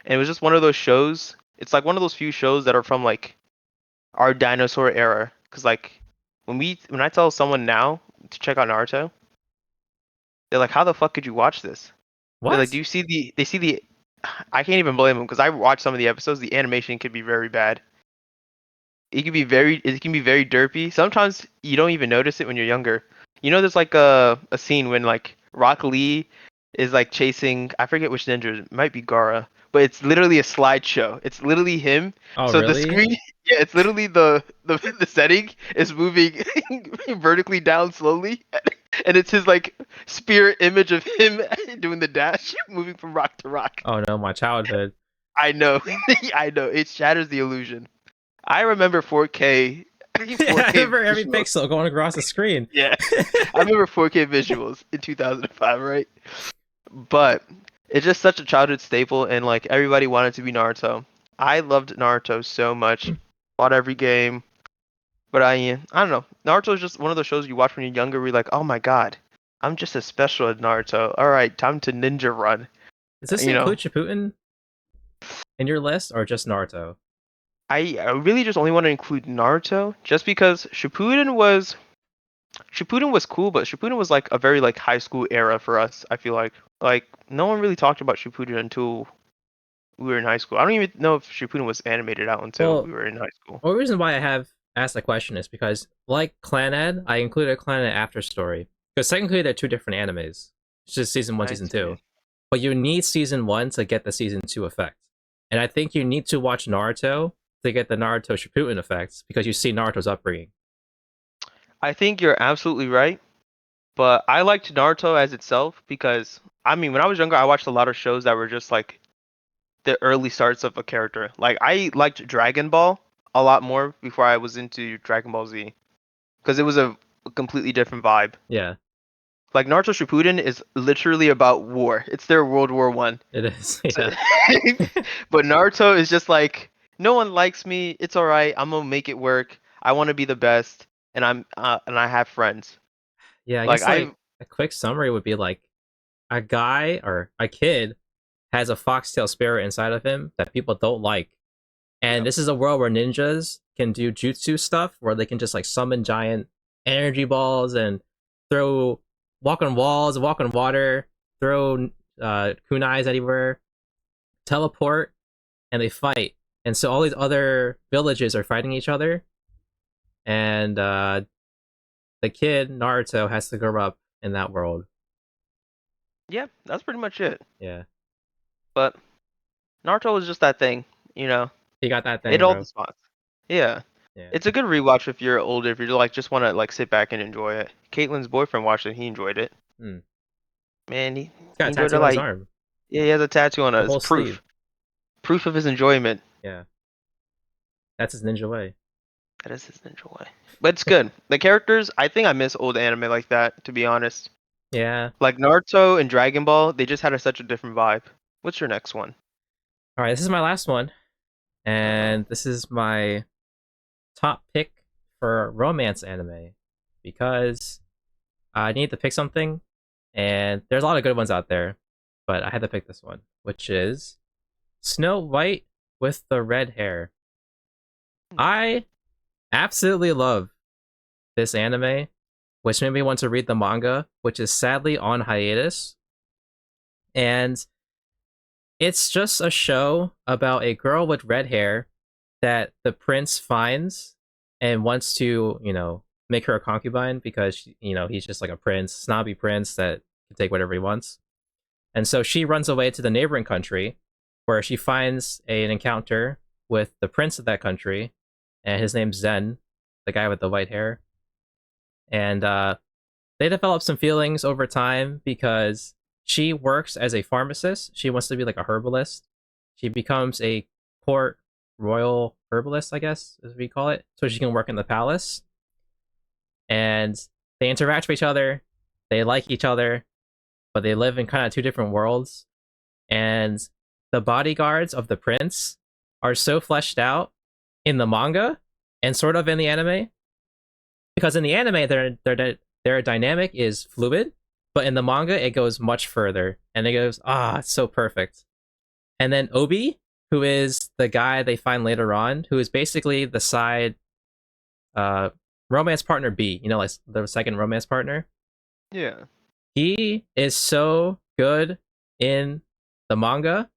And it was just one of those shows. It's like one of those few shows that are from like our dinosaur era. Cause like when I tell someone now to check out Naruto, they're like, "How the fuck could you watch this?" They're like, What? "Do you see the?" They see the. I can't even blame them because I watched some of the episodes. The animation could be very bad. It can be very derpy. Sometimes you don't even notice it when you're younger. You know, there's like a scene when like Rock Lee is like chasing I forget which ninja, it might be Gara, but it's literally a slideshow. It's literally him. Oh, So the really? screen, yeah, it's literally the setting is moving vertically down slowly, and it's his like spirit image of him doing the dash, moving from rock to rock. Oh no, my childhood. I know, I know, it shatters the illusion. I remember 4K, Yeah, I 4K remember every visuals. pixel going across the screen. Yeah, I remember 4K visuals in 2005, right? But it's just such a childhood staple, and like everybody wanted to be Naruto. I loved Naruto so much. Bought every game, but I don't know. Naruto is just one of those shows you watch when you're younger. Where you're like, oh my god, I'm just as special as Naruto. All right, time to ninja run. Does this You know, include Shippuden in your list or just Naruto? I really just only want to include Naruto just because Shippuden was cool, but Shippuden was like a very like high school era for us. I feel like no one really talked about Shippuden until we were in high school. I don't even know if Shippuden was animated out until we Well, were in high school. the reason why I have asked that question is because, like Clan Ed, I included a Clan Ed after story. Because technically they're two different animes. It's just season one, I season see. two. But you need season one to get the season two effect. And I think you need to watch Naruto to get the Naruto Shippuden effects because you see Naruto's upbringing. I think you're absolutely right, but I liked Naruto as itself because I mean, when I was younger, I watched a lot of shows that were just like the early starts of a character. Like I liked Dragon Ball a lot more before I was into Dragon Ball Z because it was a completely different vibe. Yeah, Like Naruto Shippuden is literally about war. It's their World War One. it is. So, Yeah. but Naruto is just like no one likes me. It's all right. I'm gonna make it work. I want to be the best, and I have friends. Yeah, I Like guess I like a quick summary would be like a guy or a kid has a foxtail spirit inside of him that people don't like. And yeah this is a world where ninjas can do jutsu stuff where they can just like summon giant energy balls and throw walk on walls, walk on water, throw kunais anywhere, teleport, and they fight. And so all these other villages are fighting each other, and the kid Naruto has to grow up in that world. yeah. That's pretty much it. Yeah, But Naruto was just that thing, you know. he got that Hit thing, all the bro. spots. Yeah. Yeah. It's a good rewatch if you're older. If you like just want to like sit back and enjoy it. Caitlin's boyfriend watched it. He enjoyed it. Hmm. Man, He's he got a enjoyed it tattoo on his like arm, yeah. He has a tattoo on the us. whole sleeve. Proof of his enjoyment. Yeah, that's his ninja way. That is his ninja way. But it's good. The characters, I think I miss old anime like that, to be honest. Yeah. Like Naruto and Dragon Ball, they just had such a different vibe. What's your next one? All right, this is my last one, Uh-oh. and this is my top pick for romance anime because I need to pick something, and there's a lot of good ones out there, but I had to pick this one, which is Snow White with the red hair. I absolutely love this anime, which made me want to read the manga, which is sadly on hiatus. And it's just a show about a girl with red hair that the prince finds and wants to, make her a concubine because, he's just like a prince, snobby prince that can take whatever he wants. And so she runs away to the neighboring country where she finds an encounter with the prince of that country, and his name's Zen, the guy with the white hair. And they develop some feelings over time because she works as a pharmacist. She wants to be like a herbalist. She becomes a court royal herbalist, I guess, as we call it, so she can work in the palace. And they interact with each other. They like each other, but they live in kind of two different worlds. And the bodyguards of the prince are so fleshed out in the manga and sort of in the anime, because in the anime their dynamic is fluid, but in the manga it goes much further, and it goes it's so perfect. And then Obi, who is the guy they find later on, who is basically the side uh romance partner B, like the second romance partner. Yeah. He is so good in the manga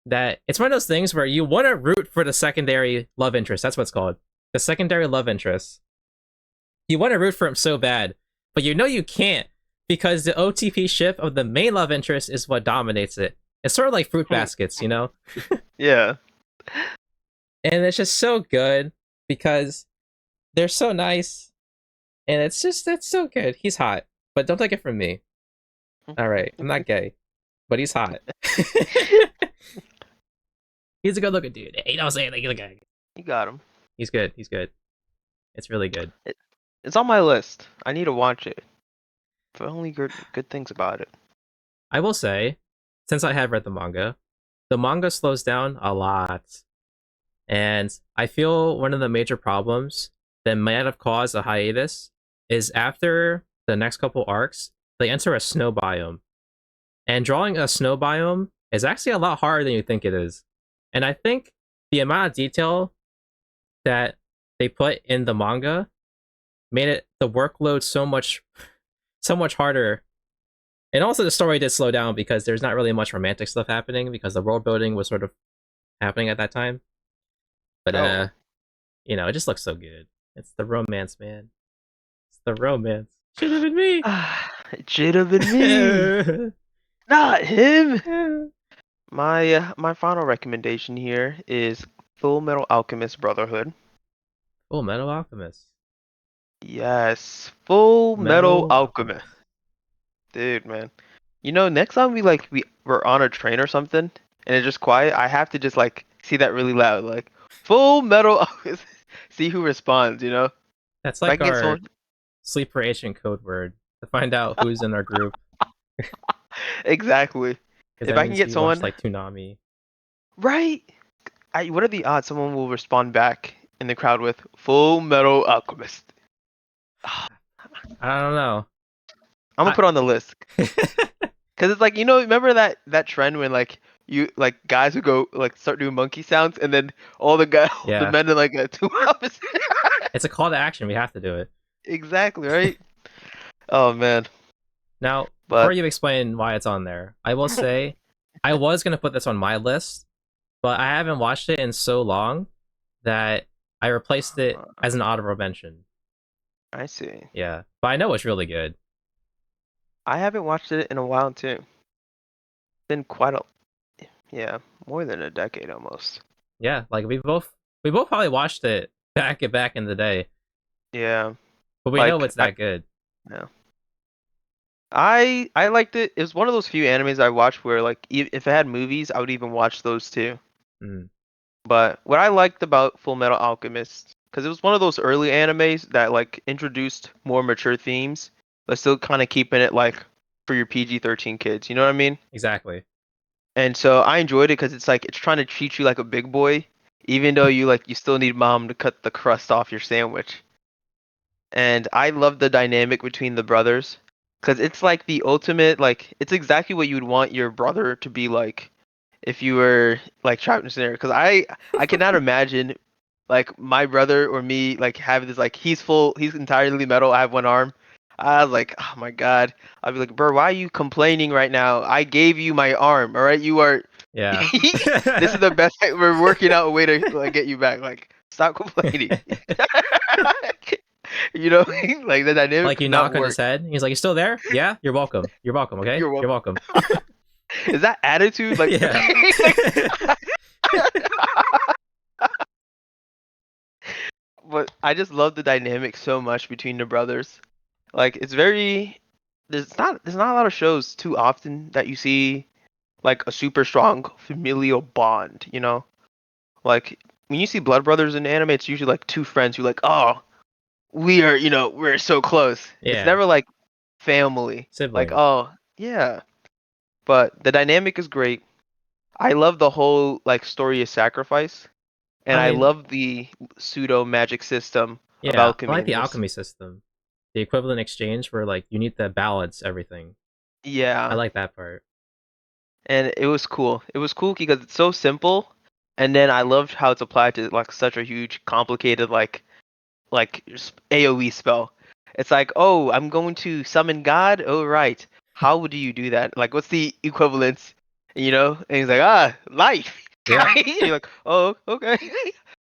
that it's one of those things where you want to root for the secondary love interest. That's what it's called. The secondary love interest. You want to root for him so bad, but you can't because the OTP ship of the main love interest is what dominates it. It's sort of like fruit baskets, Yeah. And it's just so good because they're so nice, and it's so good. He's hot, but don't take it from me. All right, I'm not gay, but he's hot. He's a good looking dude. He don't say anything. He's a guy. You got him. He's good. He's good. It's really good. It's on my list. I need to watch it. For only good things about it. I will say, since I have read the manga slows down a lot. And I feel one of the major problems that might have caused a hiatus is after the next couple arcs, they enter a snow biome. And drawing a snow biome is actually a lot harder than you think it is. And I think the amount of detail that they put in the manga made it the workload so much harder. And also the story did slow down because there's not really much romantic stuff happening because the world building was sort of happening at that time. But Oh. it just looks so good. It's the romance, man. It's the romance. Should have been me. It should have been me, not him. My final recommendation here is Full Metal Alchemist Brotherhood. Oh, Metal Alchemist. Yes, Full Metal Metal Alchemist. Alchemist. Dude, man. Next time we're on a train or something and it's just quiet, I have to just like see that really loud, like Full Metal Alchemist. See who responds. That's If I like can get our someone sleeper agent code word to find out who's in our group. exactly. Because If that I can means get we watch someone like Toonami. right, what are the odds someone will respond back in the crowd with Full Metal Alchemist? I'm I don't know. gonna I put it on the list because it's like remember that trend when like you like guys who go like start doing monkey sounds and then all the guys the yeah, men are like two opposite. it's a call to action. We have to do it. Exactly right. Oh man, Now, before but you explain why it's on there, I will say I was gonna put this on my list, but I haven't watched it in so long that I replaced it as an honorable mention. I see. Yeah, but I know it's really good. I haven't watched it in a while too. Been quite a yeah, more than a decade almost. Yeah, like we both probably watched it back in the day, Yeah, but we know like it's that good. yeah. I liked it. It was one of those few animes I watched where like if it had movies, I would even watch those too. Mm, But what I liked about Full Metal Alchemist, because it was one of those early animes that like introduced more mature themes, but still kind of keeping it like for your PG-13 kids. You know what I mean? exactly. And so I enjoyed it because it's like it's trying to treat you like a big boy, even though you still need mom to cut the crust off your sandwich. And I love the dynamic between the brothers because it's like the ultimate like it's exactly what you would want your brother to be like if you were like trapped in a scenario. Because I cannot imagine like my brother or me like having this like he's entirely metal. I have one arm. I was like, oh my god. I'd be like, bro, why are you complaining right now? I gave you my arm. All right, you are. Yeah. This is the best. We're working out a way to like get you back. Like, stop complaining. Like the dynamic Like you could not knock on his work. head, he's like, "You still there? Yeah, you're welcome. You're welcome. Okay, You're you're welcome. welcome." Is that attitude like? yeah. But I just love the dynamic so much between the brothers. Like it's very there's not a lot of shows too often that you see like a super strong familial bond, you know? Like when you see blood brothers in anime, it's usually like two friends who like, oh, we're so close. It's yeah, never like family. Like, siblings. oh, yeah. But the dynamic is great. I love the whole like story of sacrifice, and I I mean, love the pseudo magic system of yeah, I alchemy like in the this. alchemy system, the equivalent exchange where like you need to balance everything. I Yeah, like that part. and it was cool. It was cool because it's so simple, and then I loved how it's applied to like such a huge, complicated AOE spell. It's like, oh, I'm going to summon God. Oh, right. How do you do that? Like, what's the equivalence? And he's like, life. Yeah. And you're like, oh, okay.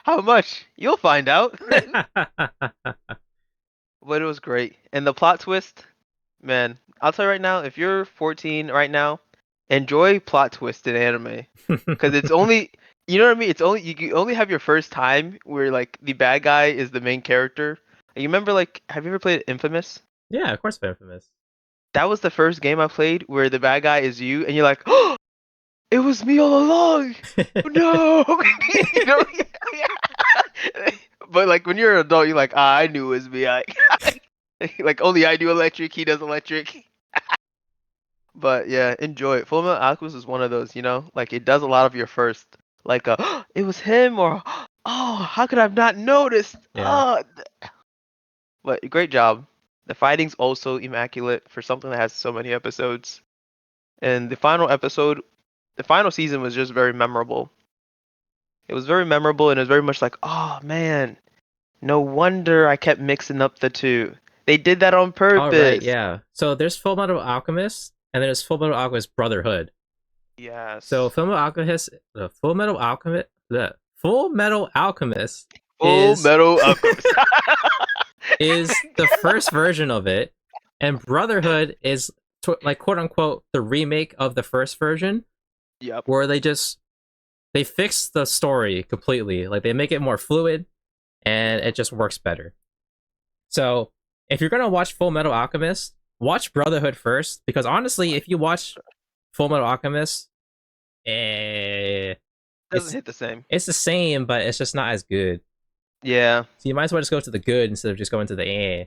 How much? You'll find out. But it was great, and the plot twist, man. I'll tell you right now, if you're 14 right now, enjoy plot twist in anime, because it's only, you know what I mean. It's only you only have your first time where like the bad guy is the main character. You remember like, have you ever played Infamous? yeah, of course, Infamous. That was the first game I played where the bad guy is you, and you're like, oh, it was me all along. No, you know. But like when you're an adult, you're like, I knew it was me. Like only I do electric, he does electric. But yeah, enjoy it. Fullmetal Alchemist is one of those, like it does a lot of your first, like it was him or oh, how could I have not noticed? yeah. But great job. The fighting's also immaculate for something that has so many episodes. And the final season was just very memorable. It was very memorable and it was very much like, oh man, no wonder I kept mixing up the two. They did that on All right, purpose. yeah. So there's Full Metal Alchemist, and there's Full Metal Alchemist Brotherhood. So Yes. The Full Metal Alchemist Full is Metal Alchemist. is the first version of it, and Brotherhood is like quote unquote the remake of the first version, Yep. where they fix the story completely. Like they make it more fluid, and it just works better. So if you're gonna watch Full Metal Alchemist, watch Brotherhood first, because honestly, if you watch Full Metal Alchemist, eh, Doesn't it's hit the same. it's the same, but it's just not as good. Yeah. So you might as well just go to the good instead of just going to the eh.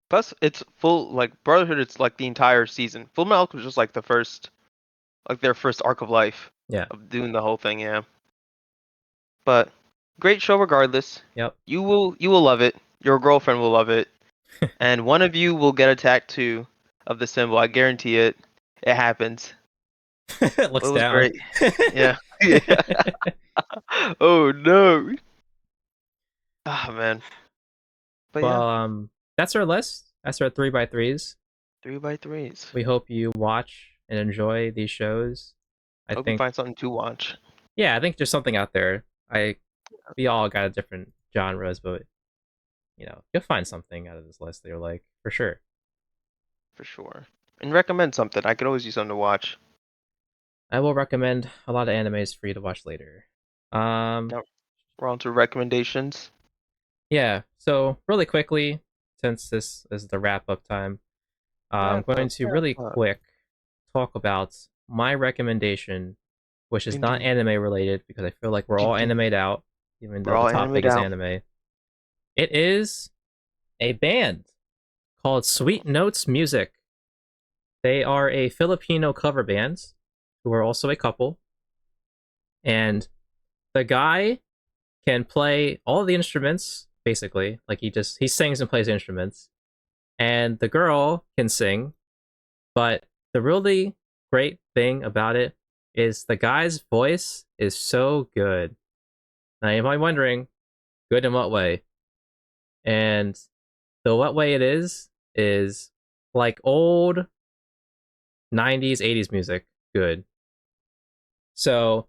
Plus, it's full like Brotherhood. It's like the entire season. Full Metal Alchemist was just like like their first arc of life Yeah. of doing the whole thing. Yeah. But great show regardless. Yep. You will love it. Your girlfriend will love it, and one of you will get a tattoo of the symbol. I guarantee it. It happens. It Looks was down. great. Yeah. Yeah. Oh no. Ah man. But yeah, Well, that's our list. That's our 3x3s. 3x3s. We hope you watch and enjoy these shows. I Hope you think, find something to watch. yeah, I think there's something out there. We all got different genres, but you'll find something out of this list that you're like, for sure. For sure. And recommend something. I could always use something to watch. I will recommend a lot of animes for you to watch later. Um, Now we're on to recommendations. yeah. So really quickly, since this is the wrap up time, I'm Wrap going up, to wrap really up. quick talk about my recommendation, which is Ding not ding. anime related because I feel like we're Ding all ding. animated out, even We're though the all topic animated is out. anime. It is a band called Sweet Notes Music. They are a Filipino cover band who are also a couple, and the guy can play all the instruments basically. Like he sings and plays instruments, and the girl can sing. But the really great thing about it is the guy's voice is so good. Now you might be wondering, good in what way? And the what way it is like old 90s, 80s music. Good. So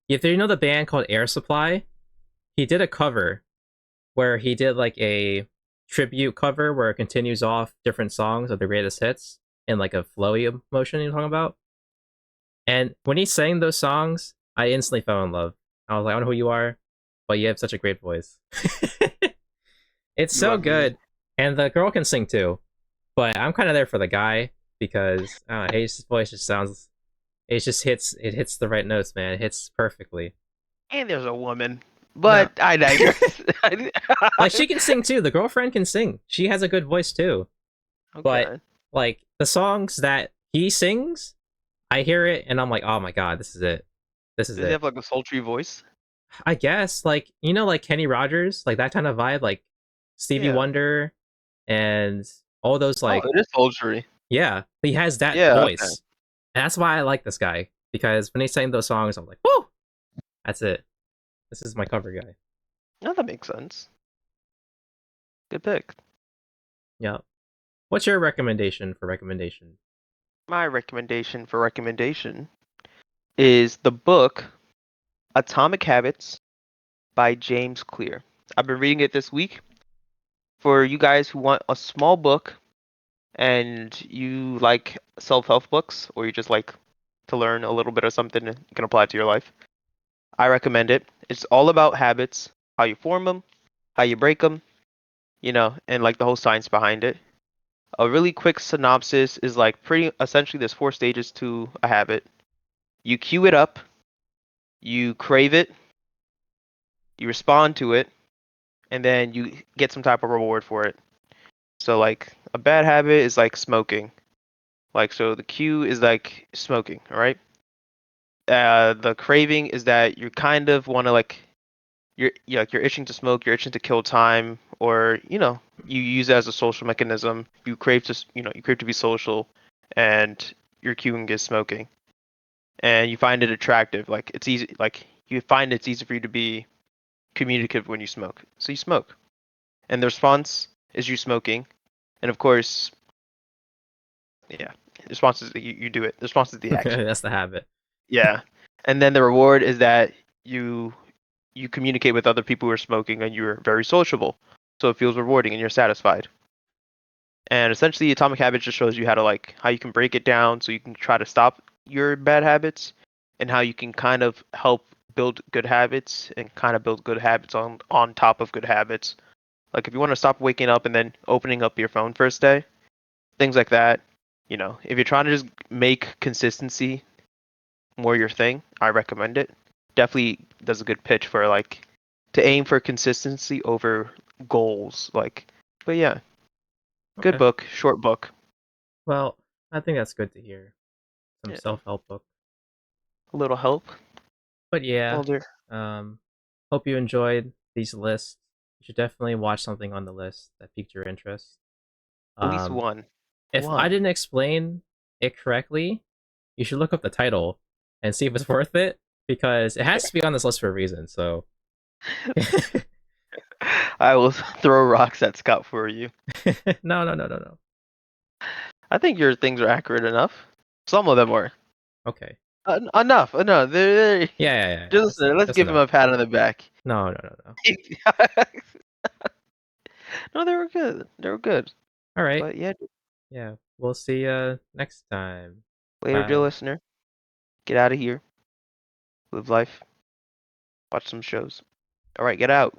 if you know the band called Air Supply, he did a cover where he did like a tribute cover where it continues off different songs of the greatest hits in like a flowy motion you're talking about. And when he sang those songs, I instantly fell in love. I was like, I don't know who you are, but you have such a great voice. It's You so have me. good. And the girl can sing too. But I'm kind of there for the guy because I don't know, his voice just sounds it hits the right notes, man. It hits perfectly. And there's a woman. No. But I digress. Like she can sing too. The girlfriend can sing. She has a good voice too. But Okay. like the songs that he sings, I hear it and I'm like, "Oh my god, this is it. This is Does he it." have like a sultry voice? I guess like like Kenny Rogers, like that kind of vibe, like Stevie Yeah. Wonder and all those Oh, like it is sultry. yeah, he has that Yeah, okay. voice. And that's why I like this guy because when he sang those songs, I'm like, "Whoo, that's it. This is my cover guy." No, that makes sense. Good pick. Yeah. What's your recommendation for recommendation? My recommendation for recommendation is the book Atomic Habits by James Clear. I've been reading it this week. For you guys who want a small book and you like self-help books or you just like to learn a little bit of something you can apply to your life, I recommend it. It's all about habits, how you form them, how you break them, and like the whole science behind it. A really quick synopsis is like pretty essentially there's four stages to a habit. You cue it up, you crave it, you respond to it, and then you get some type of reward for it. So like a bad habit is like smoking. Like so the cue is like smoking, all right? The craving is that you kind of want to like you're itching to smoke, you're itching to kill time, or you use it as a social mechanism. You crave to you crave to be social, and your cueing is smoking, and you find it attractive. Like it's easy, like you find it's easy for you to be communicative when you smoke, so you smoke, and the response is you smoking, and of course, yeah, the response is you do it. The response is the action. That's the habit. Yeah, and then the reward is that you communicate with other people who are smoking and you're very sociable. So it feels rewarding and you're satisfied. And essentially Atomic Habits just shows you how to like how you can break it down so you can try to stop your bad habits and how you can kind of help build good habits and kind of build good habits on top of good habits. Like if you want to stop waking up and then opening up your phone first day, things like that. If you're trying to just make consistency more your thing, I recommend it. Definitely does a good pitch for like to aim for consistency over goals. Like, but yeah, good Okay. book, short book. Well, I think that's good to hear. Some Yeah, self help book. a little help. But yeah, Well, there. um, hope you enjoyed these lists. You should definitely watch something on the list that piqued your interest. At least Um, one. if I One. didn't explain it correctly, you should look up the title and see if it's worth it because it has to be on this list for a reason. So, I will throw rocks at Scott for you. no, no, no, no, no. I think your things are accurate enough. Some of them are. Okay. Enough. No, Yeah, yeah, yeah. just That's listen, let's that's give him enough. a pat on the back. No, no, no, no. No, they were good. They were good. All right. But yeah, Yeah. We'll see you next time. later, dear Bye. listener. Get out of here. Live life. Watch some shows. All right, get out.